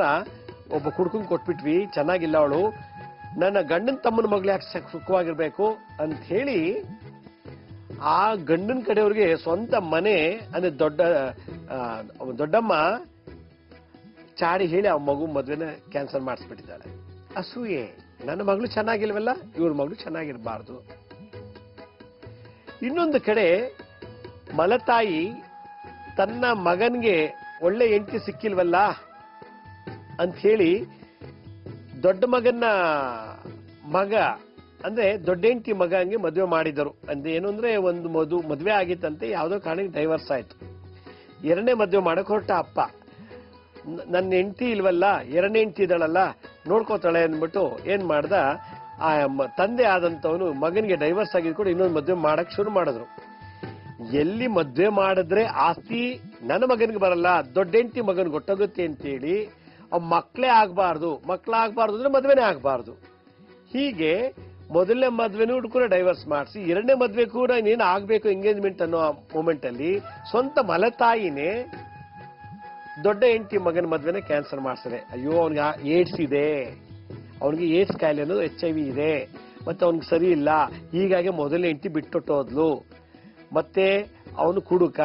ಒಬ್ಬ ಕುಡ್ಕೊಂಡ್ ಕೊಟ್ಬಿಟ್ವಿ, ಚೆನ್ನಾಗಿಲ್ಲ ಅವಳು, ನನ್ನ ಗಂಡನ ತಮ್ಮನ ಮಗಳು ಯಾಕೆ ಸುಖವಾಗಿರ್ಬೇಕು ಅಂತ ಹೇಳಿ ಆ ಗಂಡನ ಕಡೆಯವ್ರಿಗೆ ಸ್ವಂತ ಮನೆ ಅಂದ್ರೆ ದೊಡ್ಡಮ್ಮ ಚಾಡಿ ಹೇಳಿ ಆ ಮಗು ಮದ್ವೆನ ಕ್ಯಾನ್ಸಲ್ ಮಾಡಿಸ್ಬಿಟ್ಟಿದ್ದಾಳೆ. ಅಸೂಯೆ, ನನ್ನ ಮಗಳು ಚೆನ್ನಾಗಿಲ್ವಲ್ಲ, ಇವ್ರ ಮಗಳು ಚೆನ್ನಾಗಿರ್ಬಾರ್ದು. ಇನ್ನೊಂದು ಕಡೆ ಮಲತಾಯಿ ತನ್ನ ಮಗನ್ಗೆ ಒಳ್ಳೆ ಹೆಂಡತಿ ಸಿಕ್ಕಿಲ್ವಲ್ಲ ಅಂತ ಹೇಳಿ ದೊಡ್ಡ ಮಗನ ಮಗ ಅಂದ್ರೆ ದೊಡ್ಡ ಹೆಂಡತಿ ಮಗಂಗೆ ಮದುವೆ ಮಾಡಿದರು. ಅಂದ್ರೆ ಏನು ಅಂದ್ರೆ ಒಂದು ಮದುವೆ ಆಗಿತ್ತಂತೆ, ಯಾವ್ದೋ ಕಾರಣಕ್ಕೆ ಡೈವರ್ಸ್ ಆಯ್ತು. 2ನೇ ಮದುವೆ ಮಾಡಕ್ ಹೊರಟ ಅಪ್ಪ, ನನ್ನ ಹೆಂಡತಿ ಇಲ್ವಲ್ಲ, 2ನೇ ಹೆಂಡತಿ ಇದ್ದಾಳಲ್ಲ, ನೋಡ್ಕೋತಾಳೆ ಅಂದ್ಬಿಟ್ಟು ಏನ್ ಮಾಡ್ದ, ಆ ತಂದೆ ಆದಂತವನು ಮಗನಿಗೆ ಡೈವರ್ಸ್ ಆಗಿದ್ಕೊಂಡು ಇನ್ನೊಂದು ಮದುವೆ ಮಾಡಕ್ ಶುರು ಮಾಡಿದ್ರು. ಎಲ್ಲಿ ಮದುವೆ ಮಾಡಿದ್ರೆ ಆಸ್ತಿ ನನ್ನ ಮಗನಿಗೆ ಬರಲ್ಲ, ದೊಡ್ಡ ಹೆಂಡತಿ ಮಗನಿಗೆ ಗೊತ್ತಾಗುತ್ತೆ ಅಂತೇಳಿ ಮಕ್ಕಳೇ ಆಗ್ಬಾರ್ದು ಅಂದ್ರೆ ಮದುವೆನೇ ಆಗ್ಬಾರ್ದು. ಹೀಗೆ ಮೊದಲನೇ ಮದ್ವೆನೂ ಕೂಡ ಡೈವರ್ಸ್ ಮಾಡಿಸಿ 2ನೇ ಮದ್ವೆ ಕೂಡ ಇನ್ನೇನು ಆಗ್ಬೇಕು ಎಂಗೇಜ್ಮೆಂಟ್ ಅನ್ನೋ ಮೂಮೆಂಟ್ ಅಲ್ಲಿ ಸ್ವಂತ ಮಲತಾಯಿನೇ ದೊಡ್ಡ ಹೆಂಡತಿ ಮಗನ ಮದ್ವೆನ ಕ್ಯಾನ್ಸಲ್ ಮಾಡಿಸ್ತಾರೆ. ಅಯ್ಯೋ ಅವನಿಗೆ ಏಡ್ಸ್ ಇದೆ, ಅವನಿಗೆ ಏಡ್ಸ್ ಕಾಯಿಲೆ ಅನ್ನೋದು HIV ಇದೆ, ಮತ್ತೆ ಅವನಿಗೆ ಸರಿ ಇಲ್ಲ, ಹೀಗಾಗಿ ಮೊದಲನೇ ಹೆಂಡತಿ ಬಿಟ್ಟೊಟ್ಟೋದ್ಲು, ಮತ್ತೆ ಅವನು ಕುಡುಕ,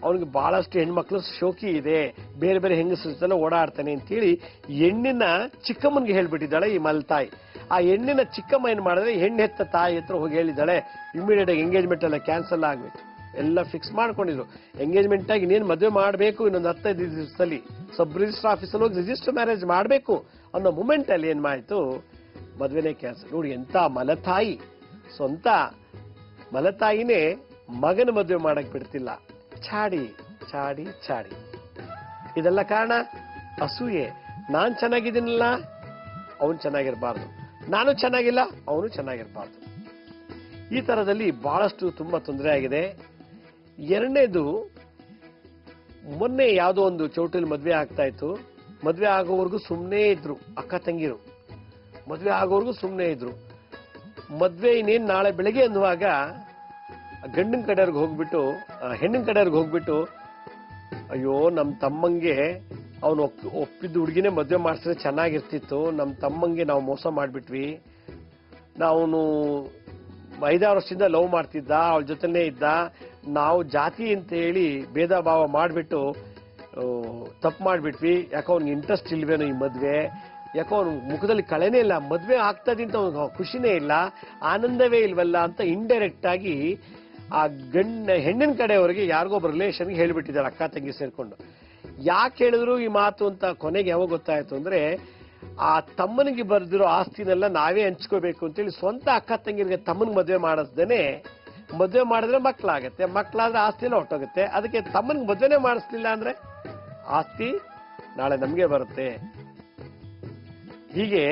ಅವನಿಗೆ ಬಹಳಷ್ಟು ಹೆಣ್ಮಕ್ಳು ಶೋಕಿ ಇದೆ, ಬೇರೆ ಬೇರೆ ಹೆಂಗಸರೆಲ್ಲ ಓಡಾಡ್ತಾನೆ ಅಂತೇಳಿ ಹೆಣ್ಣಿನ ಚಿಕ್ಕಮ್ಮನ್ಗೆ ಹೇಳ್ಬಿಟ್ಟಿದ್ದಾಳೆ ಈ ಮಲ್ತಾಯಿ. ಆ ಹೆಣ್ಣಿನ ಚಿಕ್ಕಮ್ಮ ಏನ್ ಮಾಡಿದ್ರೆ ಹೆಣ್ಣು ಹೆತ್ತ ತಾಯಿ ಹತ್ರ ಹೋಗಿ ಹೇಳಿದ್ದಾಳೆ, ಇಮಿಡಿಯೇಟ್ ಆಗಿ ಎಂಗೇಜ್ಮೆಂಟ್ ಎಲ್ಲ ಕ್ಯಾನ್ಸಲ್ ಆಗ್ಬೇಕು. ಎಲ್ಲ ಫಿಕ್ಸ್ ಮಾಡ್ಕೊಂಡಿದ್ರು, ಎಂಗೇಜ್ಮೆಂಟ್ ಆಗಿ ನೀನ್ ಮದುವೆ ಮಾಡಬೇಕು, ಇನ್ನೊಂದು 15 ದಿವಸದಲ್ಲಿ ಸಬ್ ರಿಜಿಸ್ಟರ್ ಆಫೀಸಲ್ಲಿ ಹೋಗಿ ರಿಜಿಸ್ಟರ್ ಮ್ಯಾರೇಜ್ ಮಾಡಬೇಕು ಅನ್ನೋ ಮೂಮೆಂಟ್ ಅಲ್ಲಿ ಏನ್ ಮಾಡ್ತು, ಮದುವೆನೇ ಕ್ಯಾನ್ಸಲ್. ನೋಡಿ ಎಂತ ಮಲತಾಯಿ, ಸ್ವಂತ ಮಲತಾಯಿನೇ ಮಗನ ಮದುವೆ ಮಾಡಕ್ ಬಿಡ್ತಿಲ್ಲ. ಚಾಡಿ ಚಾಡಿ ಚಾಡಿ. ಇದೆಲ್ಲ ಕಾರಣ ಅಸೂಯೆ. ನಾನ್ ಚೆನ್ನಾಗಿದ್ದೀನಲ್ಲ, ಅವನು ಚೆನ್ನಾಗಿರ್ಬಾರ್ದು, ನಾನು ಚೆನ್ನಾಗಿಲ್ಲ, ಅವನು ಚೆನ್ನಾಗಿರ್ಬಾರ್ದು. ಈ ತರದಲ್ಲಿ ಬಹಳಷ್ಟು ತುಂಬಾ ತೊಂದರೆ ಆಗಿದೆ. 2ನೇದು, ಮೊನ್ನೆ ಯಾವುದೋ ಒಂದು ಚೌಟಲ್ಲಿ ಮದ್ವೆ ಆಗ್ತಾ ಇತ್ತು. ಮದ್ವೆ ಆಗೋವರೆಗೂ ಸುಮ್ಮನೆ ಇದ್ರು ಅಕ್ಕ ತಂಗಿರು, ಮದ್ವೆ ಆಗೋವರೆಗೂ ಸುಮ್ಮನೆ ಇದ್ರು. ಮದ್ವೆ ಇನ್ನೇನ್ ನಾಳೆ ಬೆಳಗ್ಗೆ ಅನ್ನುವಾಗ ಗಂಡಿನ ಕಡೆಯವ್ರಿಗೆ ಹೋಗ್ಬಿಟ್ಟು ಹೆಣ್ಣಿನ ಕಡೆಯವ್ರಿಗೆ ಹೋಗ್ಬಿಟ್ಟು, ಅಯ್ಯೋ ನಮ್ಮ ತಮ್ಮಂಗೆ ಅವನು ಒಪ್ಪಿದ್ದ ಹುಡುಗಿನೇ ಮದ್ವೆ ಮಾಡಿಸಿದ್ರೆ ಚೆನ್ನಾಗಿರ್ತಿತ್ತು, ನಮ್ಮ ತಮ್ಮಂಗೆ ನಾವು ಮೋಸ ಮಾಡ್ಬಿಟ್ವಿ, ನಾವು 5-6 ವರ್ಷದಿಂದ ಲವ್ ಮಾಡ್ತಿದ್ದ, ಅವಳ ಜೊತೆನೇ ಇದ್ದ, ನಾವು ಜಾತಿ ಅಂತ ಹೇಳಿ ಭೇದ ಭಾವ ಮಾಡ್ಬಿಟ್ಟು ತಪ್ಪು ಮಾಡ್ಬಿಟ್ವಿ, ಯಾಕೋ ಅವ್ನಿಗೆ ಇಂಟ್ರೆಸ್ಟ್ ಇಲ್ವೇನೋ ಈ ಮದ್ವೆ, ಯಾಕೋ ಅವ್ನ ಮುಖದಲ್ಲಿ ಕಳೆನೇ ಇಲ್ಲ, ಮದ್ವೆ ಆಗ್ತದಂತ ಅವ್ನಿಗೆ ಖುಷಿನೇ ಇಲ್ಲ, ಆನಂದವೇ ಇಲ್ವಲ್ಲ ಅಂತ ಇಂಡೈರೆಕ್ಟ್ ಆಗಿ ಆ ಹೆಣ್ಣಿನ ಕಡೆಯವರಿಗೆ ಯಾರಿಗೊಬ್ಬ ರಿಲೇಷನ್ಗೆ ಹೇಳ್ಬಿಟ್ಟಿದ್ದಾರೆ, ಅಕ್ಕ ತಂಗಿ ಸೇರ್ಕೊಂಡು. ಯಾಕೆ ಹೇಳಿದ್ರು ಈ ಮಾತು ಅಂತ ಕೊನೆಗೆ ಯಾವಾಗ ಗೊತ್ತಾಯ್ತು ಅಂದ್ರೆ, ಆ ತಮ್ಮನಿಗೆ ಬರ್ದಿರೋ ಆಸ್ತಿನೆಲ್ಲ ನಾವೇ ಹಂಚ್ಕೋಬೇಕು ಅಂತೇಳಿ ಸ್ವಂತ ಅಕ್ಕ ತಂಗಿರಿಗೆ ತಮ್ಮನಿಗೆ ಮದುವೆ ಮಾಡಿಸ್ದೇನೆ, ಮದುವೆ ಮಾಡಿದ್ರೆ ಮಕ್ಕಳಾಗತ್ತೆ, ಮಕ್ಕಳಾದ್ರೆ ಆಸ್ತಿ ಎಲ್ಲ ಹೊಟ್ಟೋಗುತ್ತೆ, ಅದಕ್ಕೆ ತಮ್ಮನಿಗೆ ಮದುವೆನೇ ಮಾಡಿಸ್ಲಿಲ್ಲ ಅಂದ್ರೆ ಆಸ್ತಿ ನಾಳೆ ನಮ್ಗೆ ಬರುತ್ತೆ. ಹೀಗೆ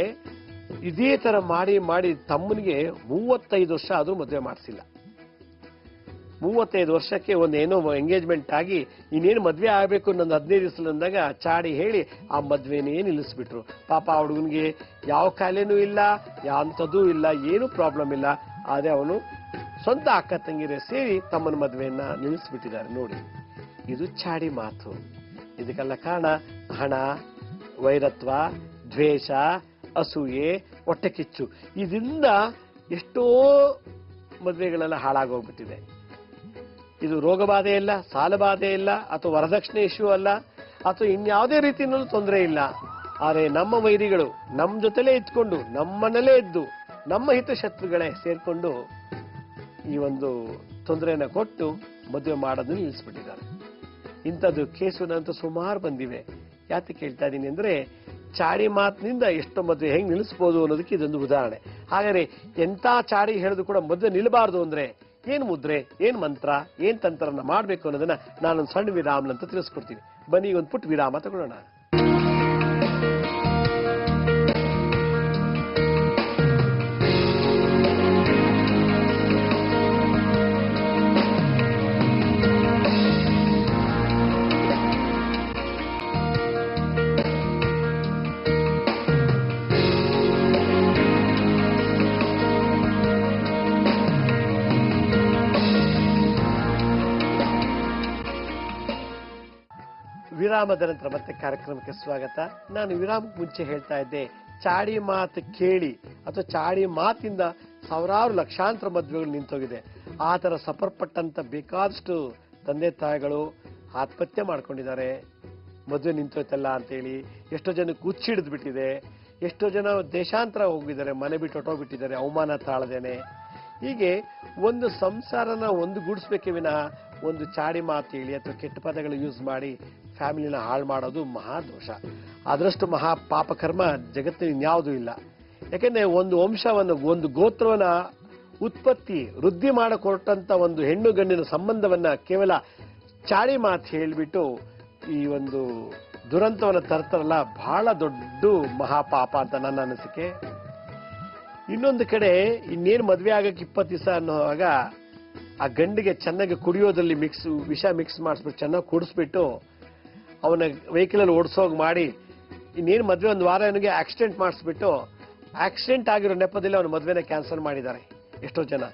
ಇದೇ ತರ ಮಾಡಿ ಮಾಡಿ ತಮ್ಮನಿಗೆ 35 ವರ್ಷ ಆದ್ರೂ ಮದುವೆ ಮಾಡಿಸಿಲ್ಲ. 35 ವರ್ಷಕ್ಕೆ ಒಂದೇನೋ ಎಂಗೇಜ್ಮೆಂಟ್ ಆಗಿ ಇನ್ನೇನು ಮದ್ವೆ ಆಗ್ಬೇಕು ಅನ್ನೊಂದು 15 ದಿವಸ ಅಂದಾಗ ಚಾಡಿ ಹೇಳಿ ಆ ಮದ್ವೆನೇ ನಿಲ್ಲಿಸ್ಬಿಟ್ರು. ಪಾಪ ಆ ಹುಡುಗನಿಗೆ ಯಾವ ಕಾಯಿಲೆನೂ ಇಲ್ಲ, ಯಾಂಥದ್ದೂ ಇಲ್ಲ, ಏನು ಪ್ರಾಬ್ಲಮ್ ಇಲ್ಲ. ಆದ್ರೆ ಅವನು ಸ್ವಂತ ಅಕ್ಕ ತಂಗಿರೇ ಸೇರಿ ತಮ್ಮನ ಮದ್ವೆಯನ್ನ ನಿಲ್ಲಿಸ್ಬಿಟ್ಟಿದ್ದಾರೆ. ನೋಡಿ, ಇದು ಚಾಡಿ ಮಾತು. ಇದಕ್ಕೆಲ್ಲ ಕಾರಣ ಹಣ, ವೈರತ್ವ, ದ್ವೇಷ, ಅಸೂಯೆ, ಹೊಟ್ಟೆ ಕಿಚ್ಚು. ಇದರಿಂದ ಎಷ್ಟೋ ಮದ್ವೆಗಳೆಲ್ಲ ಹಾಳಾಗೋಗ್ಬಿಟ್ಟಿದೆ. ಇದು ರೋಗ ಬಾಧೆ ಇಲ್ಲ, ಸಾಲ ಬಾಧೆ ಇಲ್ಲ, ಅಥವಾ ವರದಕ್ಷಿಣೆ ಇಶ್ಯೂ ಅಲ್ಲ, ಅಥವಾ ಇನ್ಯಾವುದೇ ರೀತಿಯಲ್ಲೂ ತೊಂದರೆ ಇಲ್ಲ. ಆದರೆ ನಮ್ಮ ವೈರಿಗಳು ನಮ್ಮ ಜೊತೆಲೇ ಇದ್ಕೊಂಡು, ನಮ್ಮನಲ್ಲೇ ಇದ್ದು, ನಮ್ಮ ಹಿತಶತ್ರುಗಳೇ ಸೇರ್ಕೊಂಡು ಈ ಒಂದು ತೊಂದರೆಯನ್ನು ಕೊಟ್ಟು ಮದುವೆ ಮಾಡೋದನ್ನು ನಿಲ್ಲಿಸ್ಬಿಟ್ಟಿದ್ದಾರೆ. ಇಂಥದ್ದು ಕೇಸುನಂತೂ ಸುಮಾರು ಬಂದಿವೆ. ಯಾಕೆ ಕೇಳ್ತಾ ಇದ್ದೀನಿ ಅಂದ್ರೆ, ಚಾಡಿ ಮಾತಿನಿಂದ ಎಷ್ಟೋ ಮದುವೆ ಹೆಂಗ್ ನಿಲ್ಲಿಸಬಹುದು ಅನ್ನೋದಕ್ಕೆ ಇದೊಂದು ಉದಾಹರಣೆ. ಹಾಗಾದ್ರೆ ಎಂತ ಚಾಡಿ ಹೇಳಿದ್ರು ಕೂಡ ಮದುವೆ ನಿಲ್ಲಬಾರ್ದು ಅಂದ್ರೆ ಏನ್ ಮುದ್ರೆ, ಏನ್ ಮಂತ್ರ, ಏನ್ ತಂತ್ರನ ಮಾಡ್ಬೇಕು ಅನ್ನೋದನ್ನ ನಾನೊಂದು ಸಣ್ಣ ವಿರಾಮ ಅಂತ ತಿಳಿಸ್ಕೊಡ್ತೀನಿ. ಬನ್ನಿ, ಒಂದು ಪುಟ್ಟ ವಿರಾಮ ತಗೊಳ್ಳೋಣ. ವಿರಾಮದ ನಂತರ ಮತ್ತೆ ಕಾರ್ಯಕ್ರಮಕ್ಕೆ ಸ್ವಾಗತ. ನಾನು ವಿರಾಮಕ್ಕೆ ಮುಂಚೆ ಹೇಳ್ತಾ ಇದ್ದೆ, ಚಾಡಿ ಮಾತು ಕೇಳಿ ಅಥವಾ ಚಾಡಿ ಮಾತಿಂದ ಸಾವಿರಾರು ಲಕ್ಷಾಂತರ ಮದುವೆಗಳು ನಿಂತೋಗಿದೆ. ಆ ತರ ಸಫರ್ಪಟ್ಟಂತ ಬೇಕಾದಷ್ಟು ತಂದೆ ತಾಯಿಗಳು ಆತ್ಮಹತ್ಯೆ ಮಾಡ್ಕೊಂಡಿದ್ದಾರೆ. ಮದುವೆ ನಿಂತೋಯ್ತಲ್ಲ ಅಂತೇಳಿ ಎಷ್ಟೋ ಜನಕ್ಕೆ ಹುಚ್ಚಿಡಿದು ಬಿಟ್ಟಿದೆ. ಎಷ್ಟೋ ಜನ ದೇಶಾಂತರ ಹೋಗಿದ್ದಾರೆ, ಮನೆ ಬಿಟ್ಟು ಹೊಟ್ಟೋಗ್ಬಿಟ್ಟಿದ್ದಾರೆ ಅವಮಾನ ತಾಳದೇನೆ. ಹೀಗೆ ಒಂದು ಸಂಸಾರನ ಒಂದುಗೂಡಿಸ್ಬೇಕೇ ವಿನಃ ಒಂದು ಚಾಡಿ ಮಾತು ಹೇಳಿ ಅಥವಾ ಕೆಟ್ಟ ಪದಗಳು ಯೂಸ್ ಮಾಡಿ ಫ್ಯಾಮಿಲಿನ ಹಾಳು ಮಾಡೋದು ಮಹಾದೋಷ. ಅದರಷ್ಟು ಮಹಾ ಪಾಪಕರ್ಮ ಜಗತ್ತಿನ ಇನ್ಯಾವುದೂ ಇಲ್ಲ. ಯಾಕೆಂದ್ರೆ ಒಂದು ವಂಶವನ್ನು, ಒಂದು ಗೋತ್ರವನ್ನ ಉತ್ಪತ್ತಿ ವೃದ್ಧಿ ಮಾಡಿಕೊಟ್ಟಂತ ಒಂದು ಹೆಣ್ಣು ಗಂಡಿನ ಸಂಬಂಧವನ್ನ ಕೇವಲ ಚಾಡಿ ಮಾತು ಹೇಳಿಬಿಟ್ಟು ಈ ಒಂದು ದುರಂತವನ್ನ ತರ್ತಾರಲ್ಲ, ಬಹಳ ದೊಡ್ಡ ಮಹಾಪಾಪ ಅಂತ ನನ್ನ ಅನಿಸಿಕೆ. ಇನ್ನೊಂದು ಕಡೆ ಇನ್ನೇನು ಮದ್ವೆ ಆಗಕ್ಕೆ 20 ದಿವಸ ಅನ್ನೋವಾಗ ಆ ಗಂಡಿಗೆ ಚೆನ್ನಾಗಿ ಕುಡಿಯೋದ್ರಲ್ಲಿ ವಿಷ ಮಿಕ್ಸ್ ಮಾಡಿಸ್ಬಿಟ್ಟು ಚೆನ್ನಾಗಿ ಕುಡಿಸ್ಬಿಟ್ಟು ಅವನ ವೆಹಿಕಲ್ ಅಲ್ಲಿ ಓಡಿಸೋಗ್ ಮಾಡಿ ಇನ್ನೇನು ಮದ್ವೆ ಒಂದು ವಾರ ಅವನಿಗೆ ಆಕ್ಸಿಡೆಂಟ್ ಮಾಡಿಸ್ಬಿಟ್ಟು ಆಕ್ಸಿಡೆಂಟ್ ಆಗಿರೋ ನೆಪದಲ್ಲಿ ಅವನ ಮದ್ವೆನ ಕ್ಯಾನ್ಸಲ್ ಮಾಡಿದ್ದಾರೆ ಎಷ್ಟೋ ಜನ.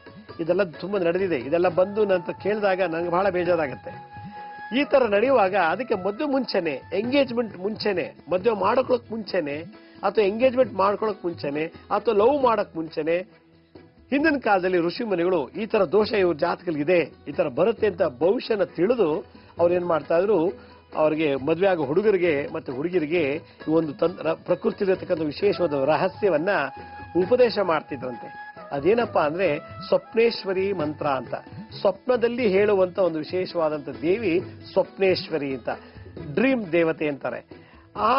ಇದೆಲ್ಲ ತುಂಬಾ ನಡೆದಿದೆ. ಇದೆಲ್ಲ ಬಂದು ನಂತರ ಕೇಳಿದಾಗ ನಂಗೆ ಬಹಳ ಬೇಜಾರಾಗುತ್ತೆ. ಈ ತರ ನಡೆಯುವಾಗ ಅದಕ್ಕೆ ಮದುವೆ ಮುಂಚೆನೆ, ಎಂಗೇಜ್ಮೆಂಟ್ ಮುಂಚೆನೆ, ಮದುವೆ ಮಾಡ್ಕೊಳಕ್ ಮುಂಚೆನೆ ಅಥವಾ ಎಂಗೇಜ್ಮೆಂಟ್ ಮಾಡ್ಕೊಳಕ್ ಮುಂಚೆನೆ ಅಥವಾ ಲವ್ ಮಾಡಕ್ ಮುಂಚೆನೆ ಹಿಂದಿನ ಕಾಲದಲ್ಲಿ ಋಷಿ ಮುನಿಗಳು ಈ ತರ ದೋಷ ಇವ್ರ ಜಾತಕಲ್ಲಿದೆ, ಈ ತರ ಬರುತ್ತೆ ಅಂತ ಭವಿಷ್ಯನ ತಿಳಿದು ಅವ್ರು ಏನ್ ಮಾಡ್ತಾ ಇದ್ರು, ಅವ್ರಿಗೆ ಮದುವೆ ಆಗೋ ಹುಡುಗರಿಗೆ ಮತ್ತೆ ಹುಡುಗಿರಿಗೆ ಒಂದು ಪ್ರಕೃತಿಲಿರತಕ್ಕಂಥ ವಿಶೇಷವಾದ ರಹಸ್ಯವನ್ನ ಉಪದೇಶ ಮಾಡ್ತಿದ್ರಂತೆ. ಅದೇನಪ್ಪಾ ಅಂದ್ರೆ ಸ್ವಪ್ನೇಶ್ವರಿ ಮಂತ್ರ ಅಂತ. ಸ್ವಪ್ನದಲ್ಲಿ ಹೇಳುವಂತ ಒಂದು ವಿಶೇಷವಾದಂತ ದೇವಿ ಸ್ವಪ್ನೇಶ್ವರಿ ಅಂತ, ಡ್ರೀಮ್ ದೇವತೆ ಅಂತಾರೆ. ಆ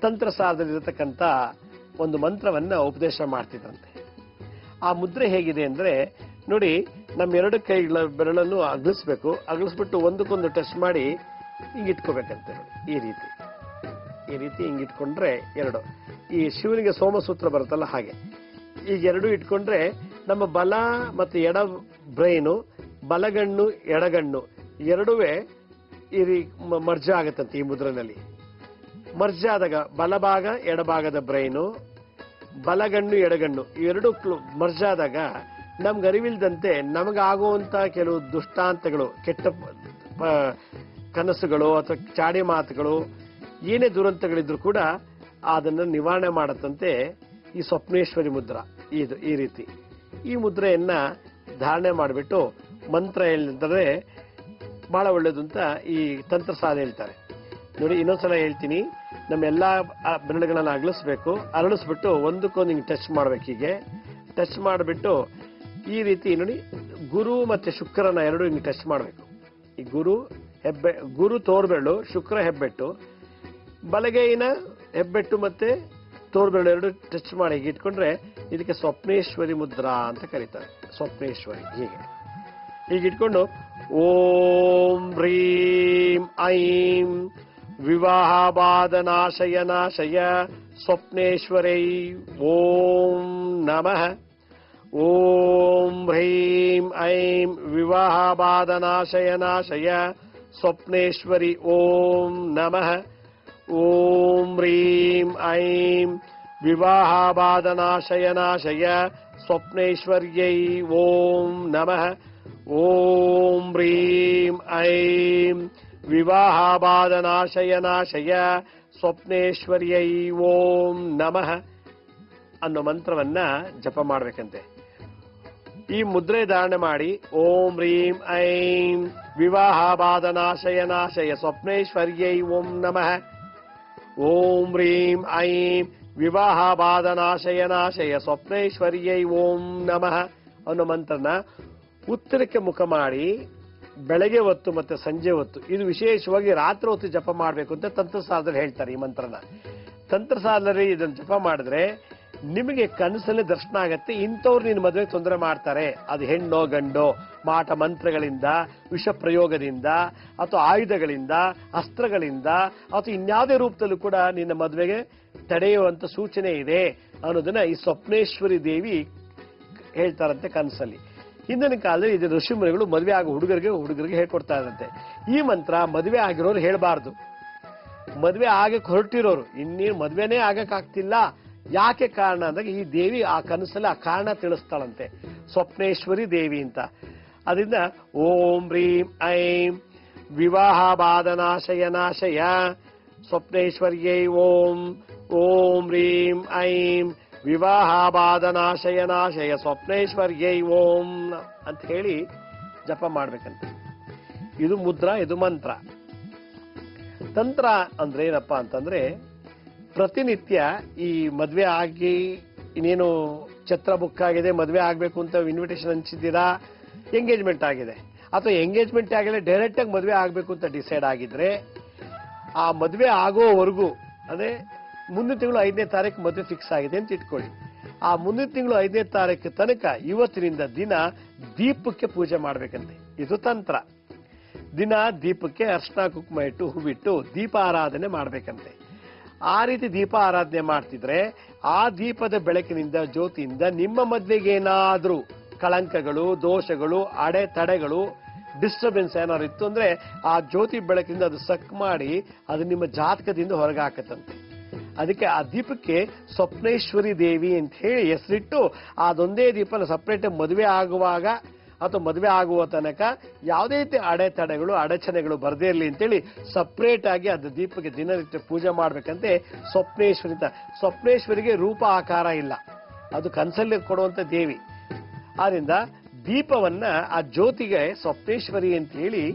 ತಂತ್ರಸಾರದಲ್ಲಿರತಕ್ಕಂಥ ಒಂದು ಮಂತ್ರವನ್ನ ಉಪದೇಶ ಮಾಡ್ತಿದ್ರಂತೆ. ಆ ಮುದ್ರೆ ಹೇಗಿದೆ ಅಂದ್ರೆ ನೋಡಿ, ನಮ್ಮ 2 ಕೈಗಳ ಬೆರಳನ್ನು ಅಗಲಿಸ್ಬಿಟ್ಟು ಒಂದಕ್ಕೊಂದು ಟಚ್ ಮಾಡಿ ಹಿಂಗಿಟ್ಕೋಬೇಕಂತೆ. ಈ ರೀತಿ ಹಿಂಗಿಟ್ಕೊಂಡ್ರೆ 2 ಈ ಶಿವನಿಗೆ ಸೋಮಸೂತ್ರ ಬರುತ್ತಲ್ಲ ಹಾಗೆ ಈಗ 2 ಇಟ್ಕೊಂಡ್ರೆ ನಮ್ಮ ಬಲ ಮತ್ತು ಎಡ ಬ್ರೈನು, ಬಲಗಣ್ಣು ಎಡಗಣ್ಣು ಎರಡುವೆ ಈ ಮರ್ಜ ಆಗತ್ತಂತೆ. ಈ ಮುದ್ರನಲ್ಲಿ ಮರ್ಜ ಆದಾಗ ಬಲಭಾಗ ಎಡಭಾಗದ ಬ್ರೈನು, ಬಲಗಣ್ಣು ಎಡಗಣ್ಣು ಇವೆರಡು ಮರ್ಜ್ ಆದಾಗ ನಮ್ಗೆ ಅರಿವಿಲ್ದಂತೆ ನಮಗಾಗುವಂತ ಕೆಲವು ದುಷ್ಟಾಂತಗಳು, ಕೆಟ್ಟ ಕನಸುಗಳು ಅಥವಾ ಚಾಡಿ ಮಾತುಗಳು, ಏನೇ ದುರಂತಗಳಿದ್ರು ಕೂಡ ಅದನ್ನು ನಿವಾರಣೆ ಮಾಡತ್ತಂತೆ ಈ ಸ್ವಪ್ನೇಶ್ವರಿ ಮುದ್ರಾ. ಈ ರೀತಿ ಈ ಮುದ್ರೆಯನ್ನ ಧಾರಣೆ ಮಾಡಿಬಿಟ್ಟು ಮಂತ್ರ ಹೇಳಿದ್ರೆ ಬಹಳ ಒಳ್ಳೇದು ಅಂತ ಈ ತಂತ್ರಸಾಲ ಹೇಳ್ತಾರೆ. ನೋಡಿ, ಇನ್ನೊಂದ್ಸಲ ಹೇಳ್ತೀನಿ. ನಮ್ಮೆಲ್ಲಾ ಬೆರಳುಗಳನ್ನ ಅರಳಿಸ್ಬಿಟ್ಟು ಒಂದಕ್ಕೊಂದು ಹಿಂಗೆ ಟಚ್ ಮಾಡ್ಬೇಕು. ಹೀಗೆ ಟಚ್ ಮಾಡಿಬಿಟ್ಟು ಈ ರೀತಿ ನೋಡಿ, ಗುರು ಮತ್ತೆ ಶುಕ್ರನ ಎರಡು ಹಿಂಗೆ ಟಚ್ ಮಾಡಬೇಕು. ಈ ಗುರು ತೋರ್ಬೆರಳು, ಶುಕ್ರ ಹೆಬ್ಬೆಟ್ಟು, ಬಲಗೈನ ಹೆಬ್ಬೆಟ್ಟು ಮತ್ತೆ ತೋರ್ಬೆರಳು ಎರಡು ಟಚ್ ಮಾಡಿ ಹೀಗೆ ಇಟ್ಕೊಂಡ್ರೆ ಇದಕ್ಕೆ ಸ್ವಪ್ನೇಶ್ವರಿ ಮುದ್ರಾ ಅಂತ ಕರೀತಾರೆ. ಸ್ವಪ್ನೇಶ್ವರಿ ಹೀಗೆ ಇಟ್ಕೊಂಡು ಓಂ ಹ್ರೀಂ ಐಂ ವಿವಾಹಾಬಾಧ ನಾಶಯ ಸ್ವಪ್ನೇಶ್ವರೈ ಓಂ ನಮಃ. ಓಂ ಹ್ರೀಂ ಐಂ ವಿವಾಹಾಬಾಧ ನಾಶಯ ಸ್ವಪ್ನೇಶ್ವರಿ ಓಂ ನಮಃ. ಓಂ ಹ್ರೀಂ ಐಂ ವಿವಾಹಾಬಾಧ ನಾಶಯ ಸ್ವಪ್ನೇಶ್ವರ್ಯೈ ಓಂ ನಮಃ. ಓಂ ಹ್ರೀಂ ಐಂ ವಿವಾಹಾಬಾಧ ನಾಶಯ ಸ್ವಪ್ನೇಶ್ವರ್ಯೈ ಓಂ ನಮಃ ಅನ್ನೋ ಮಂತ್ರವನ್ನ ಜಪ ಮಾಡ್ಬೇಕಂತೆ. ಈ ಮುದ್ರೆ ಧಾರಣೆ ಮಾಡಿ ಓಂ ಹ್ರೀಂ ಐಂ ವಿವಾಹಾಬಾಧ ನಾಶಯ ಸ್ವಪ್ನೇಶ್ವರ್ಯೈ ಓಂ ನಮಃ. ಓಂ ಹ್ರೀಂ ಐಂ ವಿವಾಹಾಬಾಧ ನಾಶಯ ಸ್ವಪ್ನೇಶ್ವರ್ಯೈ ಓಂ ನಮಃ ಅನ್ನೋ ಮಂತ್ರನ ಉತ್ತರಕ್ಕೆ ಮುಖ ಮಾಡಿ ಬೆಳಗ್ಗೆ ಹೊತ್ತು ಮತ್ತೆ ಸಂಜೆ ಹೊತ್ತು, ಇದು ವಿಶೇಷವಾಗಿ ರಾತ್ರಿ ಹೊತ್ತು ಜಪ ಮಾಡಬೇಕು ಅಂತ ತಂತ್ರಸಾಲದಲ್ಲಿ ಹೇಳ್ತಾರೆ. ಈ ಮಂತ್ರನ ತಂತ್ರಸಾಲದಲ್ಲಿ ಇದನ್ನು ಜಪ ಮಾಡಿದ್ರೆ ನಿಮಗೆ ಕನಸಲ್ಲಿ ದರ್ಶನ ಆಗತ್ತೆ. ಇಂಥವ್ರು ನಿನ್ನ ಮದುವೆ ತೊಂದರೆ ಮಾಡ್ತಾರೆ, ಅದು ಹೆಣ್ಣೋ ಗಂಡೋ, ಮಾಟ ಮಂತ್ರಗಳಿಂದ, ವಿಷ ಪ್ರಯೋಗದಿಂದ ಅಥವಾ ಆಯುಧಗಳಿಂದ, ಅಸ್ತ್ರಗಳಿಂದ ಅಥವಾ ಇನ್ಯಾವುದೇ ರೂಪದಲ್ಲೂ ಕೂಡ ನಿನ್ನ ಮದುವೆಗೆ ತಡೆಯುವಂತ ಸೂಚನೆ ಇದೆ ಅನ್ನೋದನ್ನ ಈ ಸ್ವಪ್ನೇಶ್ವರಿ ದೇವಿ ಹೇಳ್ತಾರಂತೆ ಕನಸಲ್ಲಿ. ಹಿಂದಿನ ಕಾಲದಲ್ಲಿ ಇದು ಋಷಿಮುನಿಗಳು ಮದುವೆ ಆಗೋ ಹುಡುಗರಿಗೆ ಹೇಳ್ಕೊಡ್ತಾ ಇದಂತೆ. ಈ ಮಂತ್ರ ಮದುವೆ ಆಗಿರೋರು ಹೇಳಬಾರ್ದು. ಮದುವೆ ಆಗಕ್ಕೆ ಹೊರಟಿರೋರು ಇನ್ನೇನು ಮದುವೆನೇ ಆಗಕ್ಕಾಗ್ತಿಲ್ಲ, ಯಾಕೆ ಕಾರಣ ಅಂದಾಗ ಈ ದೇವಿ ಆ ಕನಸಲ್ಲಿ ಆ ಕಾರಣ ತಿಳಿಸ್ತಾಳಂತೆ, ಸ್ವಪ್ನೇಶ್ವರಿ ದೇವಿ ಅಂತ. ಅದರಿಂದ ಓಂ ಹ್ರೀಂ ಐಂ ವಿವಾಹಾಬಾಧ ನಾಶಯ ಸ್ವಪ್ನೇಶ್ವರ್ಯೈ ಓಂ. ಓಂ ಹ್ರೀಂ ಐಂ ವಿವಾಹಾಬಾಧ ನಾಶಯ ಸ್ವಪ್ನೇಶ್ವರ್ಯೈ ಓಂ ಅಂತ ಹೇಳಿ ಜಪ ಮಾಡ್ಬೇಕಂತ. ಇದು ಮುದ್ರಾ, ಇದು ಮಂತ್ರ. ತಂತ್ರ ಅಂದ್ರೆ ಏನಪ್ಪಾ ಅಂತಂದ್ರೆ, ಪ್ರತಿನಿತ್ಯ ಈ ಮದ್ವೆ ಆಗಿ ಇನ್ನೇನು ಛತ್ರ ಬುಕ್ ಆಗಿದೆ, ಮದ್ವೆ ಆಗ್ಬೇಕು ಅಂತ ಇನ್ವಿಟೇಷನ್ ಹಂಚಿದ್ದೀರಾ, ಎಂಗೇಜ್ಮೆಂಟ್ ಆಗಿದೆ, ಅಥವಾ ಎಂಗೇಜ್ಮೆಂಟ್ ಆಗಿಲ್ಲ ಡೈರೆಕ್ಟ್ ಆಗಿ ಮದ್ವೆ ಆಗ್ಬೇಕು ಅಂತ ಡಿಸೈಡ್ ಆಗಿದ್ರೆ ಆ ಮದ್ವೆ ಆಗೋವರೆಗೂ, ಅಂದ್ರೆ ಮುಂದಿನ ತಿಂಗಳು 5ನೇ ತಾರೀಕು ಮದುವೆ ಫಿಕ್ಸ್ ಆಗಿದೆ ಅಂತ ಇಟ್ಕೊಳ್ಳಿ. ಆ ಮುಂದಿನ ತಿಂಗಳು 5ನೇ ತಾರೀಕು ತನಕ ಇವತ್ತಿನಿಂದ ದಿನ ದೀಪಕ್ಕೆ ಪೂಜೆ ಮಾಡ್ಬೇಕಂತೆ. ಇದು ತಂತ್ರ. ದಿನ ದೀಪಕ್ಕೆ ಅರ್ಶಿನ ಕುಂಕುಮ ಇಟ್ಟು ಹೂವಿಟ್ಟು ದೀಪ ಆರಾಧನೆ ಮಾಡ್ಬೇಕಂತೆ. ಆ ರೀತಿ ದೀಪ ಆರಾಧನೆ ಮಾಡ್ತಿದ್ರೆ ಆ ದೀಪದ ಬೆಳಕಿನಿಂದ, ಜ್ಯೋತಿಯಿಂದ ನಿಮ್ಮ ಮದ್ವೆಗೇನಾದ್ರೂ ಕಳಂಕಗಳು, ದೋಷಗಳು, ಅಡೆತಡೆಗಳು, ಡಿಸ್ಟರ್ಬೆನ್ಸ್ ಏನಾದ್ರು ಇತ್ತು ಅಂದ್ರೆ ಆ ಜ್ಯೋತಿ ಬೆಳಕಿನಿಂದ ಅದು ಸಕ್ ಮಾಡಿ ಅದು ನಿಮ್ಮ ಜಾತಕದಿಂದ ಹೊರಗೆ ಹಾಕತ್ತಂತೆ. ಅದಕ್ಕೆ ಆ ದೀಪಕ್ಕೆ ಸ್ವಪ್ನೇಶ್ವರಿ ದೇವಿ ಅಂತ ಹೇಳಿ ಹೆಸರಿಟ್ಟು ಅದೊಂದೇ ದೀಪನ ಸಪ್ರೇಟ್ ಮದುವೆ ಆಗುವಾಗ ಅಥವಾ ಮದುವೆ ಆಗುವ ತನಕ ಯಾವುದೇ ರೀತಿ ಅಡೆತಡೆಗಳು, ಅಡಚಣೆಗಳು ಬರದೇ ಇರಲಿ ಅಂತೇಳಿ ಸಪ್ರೇಟ್ ಆಗಿ ಅದು ದೀಪಕ್ಕೆ ದಿನನಿತ್ಯ ಪೂಜೆ ಮಾಡ್ಬೇಕಂತೆ. ಸ್ವಪ್ನೇಶ್ವರಿ ಅಂತ. ಸ್ವಪ್ನೇಶ್ವರಿಗೆ ರೂಪ ಆಕಾರ ಇಲ್ಲ, ಅದು ಕನಸಲ್ಲಿ ಕೊಡುವಂತ ದೇವಿ. ಆದ್ರಿಂದ ದೀಪವನ್ನ ಆ ಜ್ಯೋತಿಗೆ ಸ್ವಪ್ನೇಶ್ವರಿ ಅಂತ ಹೇಳಿ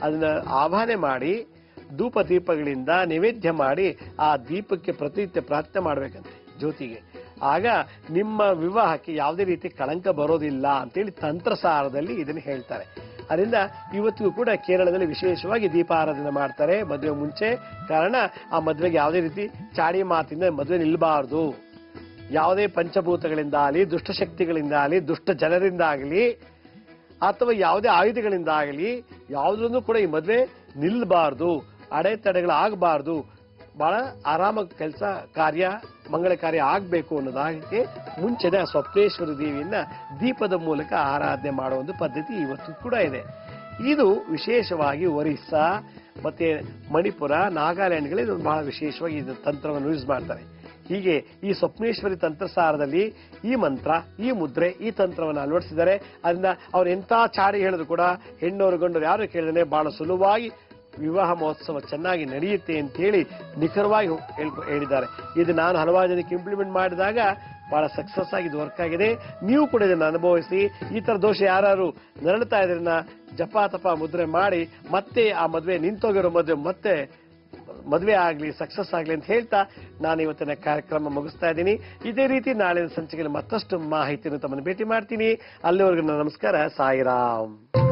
ಅದನ್ನ ಆವಾಹನೆ ಮಾಡಿ ಧೂಪ ದೀಪಗಳಿಂದ ನೈವೇದ್ಯ ಮಾಡಿ ಆ ದೀಪಕ್ಕೆ ಪ್ರತಿನಿತ್ಯ ಪ್ರಾರ್ಥನೆ ಮಾಡ್ಬೇಕಂತೆ ಜ್ಯೋತಿಗೆ. ಆಗ ನಿಮ್ಮ ವಿವಾಹಕ್ಕೆ ಯಾವುದೇ ರೀತಿ ಕಳಂಕ ಬರೋದಿಲ್ಲ ಅಂತೇಳಿ ತಂತ್ರಸಾರದಲ್ಲಿ ಇದನ್ನು ಹೇಳ್ತಾರೆ. ಅದರಿಂದ ಇವತ್ತಿಗೂ ಕೂಡ ಕೇರಳದಲ್ಲಿ ವಿಶೇಷವಾಗಿ ದೀಪ ಆರಾಧನೆ ಮಾಡ್ತಾರೆ ಮದುವೆ ಮುಂಚೆ. ಕಾರಣ ಆ ಮದುವೆಗೆ ಯಾವುದೇ ರೀತಿ ಚಾಡಿ ಮಾತಿಂದ ಮದುವೆ ನಿಲ್ಬಾರ್ದು. ಯಾವುದೇ ಪಂಚಭೂತಗಳಿಂದ ಆಗಲಿ, ದುಷ್ಟಶಕ್ತಿಗಳಿಂದ ಆಗಲಿ, ದುಷ್ಟ ಜನರಿಂದ ಆಗಲಿ, ಅಥವಾ ಯಾವುದೇ ಆಯುಧಗಳಿಂದ ಆಗಲಿ ಯಾವುದ್ರಲ್ಲೂ ಕೂಡ ಈ ಮದುವೆ ನಿಲ್ಬಾರ್ದು, ಅಡೆತಡೆಗಳಾಗಬಾರ್ದು. ಬಹಳ ಆರಾಮಾಗಿ ಕೆಲಸ ಕಾರ್ಯ, ಮಂಗಳ ಕಾರ್ಯ ಆಗಬೇಕು ಅನ್ನೋದಾಗಕ್ಕೆ ಮುಂಚೆನೆ ಆ ಸ್ವಪ್ನೇಶ್ವರಿ ದೇವಿಯನ್ನ ದೀಪದ ಮೂಲಕ ಆರಾಧನೆ ಮಾಡುವ ಒಂದು ಪದ್ಧತಿ ಇವತ್ತು ಕೂಡ ಇದೆ. ಇದು ವಿಶೇಷವಾಗಿ ಒರಿಸ್ಸಾ ಮತ್ತೆ ಮಣಿಪುರ, ನಾಗಾಲ್ಯಾಂಡ್ಗಳಲ್ಲಿ ಬಹಳ ವಿಶೇಷವಾಗಿ ಇದು ತಂತ್ರವನ್ನು ಯೂಸ್ ಮಾಡ್ತಾರೆ. ಹೀಗೆ ಈ ಸ್ವಪ್ನೇಶ್ವರಿ ತಂತ್ರಸಾರದಲ್ಲಿ ಈ ಮಂತ್ರ, ಈ ಮುದ್ರೆ, ಈ ತಂತ್ರವನ್ನು ಅಳವಡಿಸಿದ್ದಾರೆ. ಅದನ್ನ ಅವ್ರು ಎಂತ ಚಾಡಿ ಹೇಳಿದ್ರು ಕೂಡ ಹೆಣ್ಣೋರು ಗಂಡರು ಯಾರು ಕೇಳಿದ್ರೆ ಬಹಳ ಸುಲಭವಾಗಿ ವಿವಾಹ ಮಹೋತ್ಸವ ಚೆನ್ನಾಗಿ ನಡೆಯುತ್ತೆ ಅಂತ ಹೇಳಿ ನಿಖರವಾಗಿ ಹೇಳಿದ್ದಾರೆ. ಇದು ನಾನು ಹಲವಾರು ಜನಕ್ಕೆ ಇಂಪ್ಲಿಮೆಂಟ್ ಮಾಡಿದಾಗ ಬಹಳ ಸಕ್ಸಸ್ ಆಗಿ ಇದು ವರ್ಕ್ ಆಗಿದೆ. ನೀವು ಕೂಡ ಇದನ್ನು ಅನುಭವಿಸಿ. ಈ ತರ ದೋಷ ಯಾರು ನರಳುತ್ತಾ ಇದನ್ನ ಜಪ ತಪ ಮುದ್ರೆ ಮಾಡಿ ಮತ್ತೆ ಆ ಮದುವೆ ನಿಂತೋಗಿರೋ ಮತ್ತೆ ಮದುವೆ ಆಗ್ಲಿ, ಸಕ್ಸಸ್ ಆಗ್ಲಿ ಅಂತ ಹೇಳ್ತಾ ನಾನು ಇವತ್ತಿನ ಕಾರ್ಯಕ್ರಮ ಮುಗಿಸ್ತಾ ಇದ್ದೀನಿ. ಇದೇ ರೀತಿ ನಾಳಿನ ಸಂಚಿಕೆಯಲ್ಲಿ ಮತ್ತಷ್ಟು ಮಾಹಿತಿಯನ್ನು ತಮ್ಮನ್ನು ಭೇಟಿ ಮಾಡ್ತೀನಿ. ಅಲ್ಲಿವರೆಗೂ ನಮಸ್ಕಾರ. ಸಾಯಿರಾಮ್.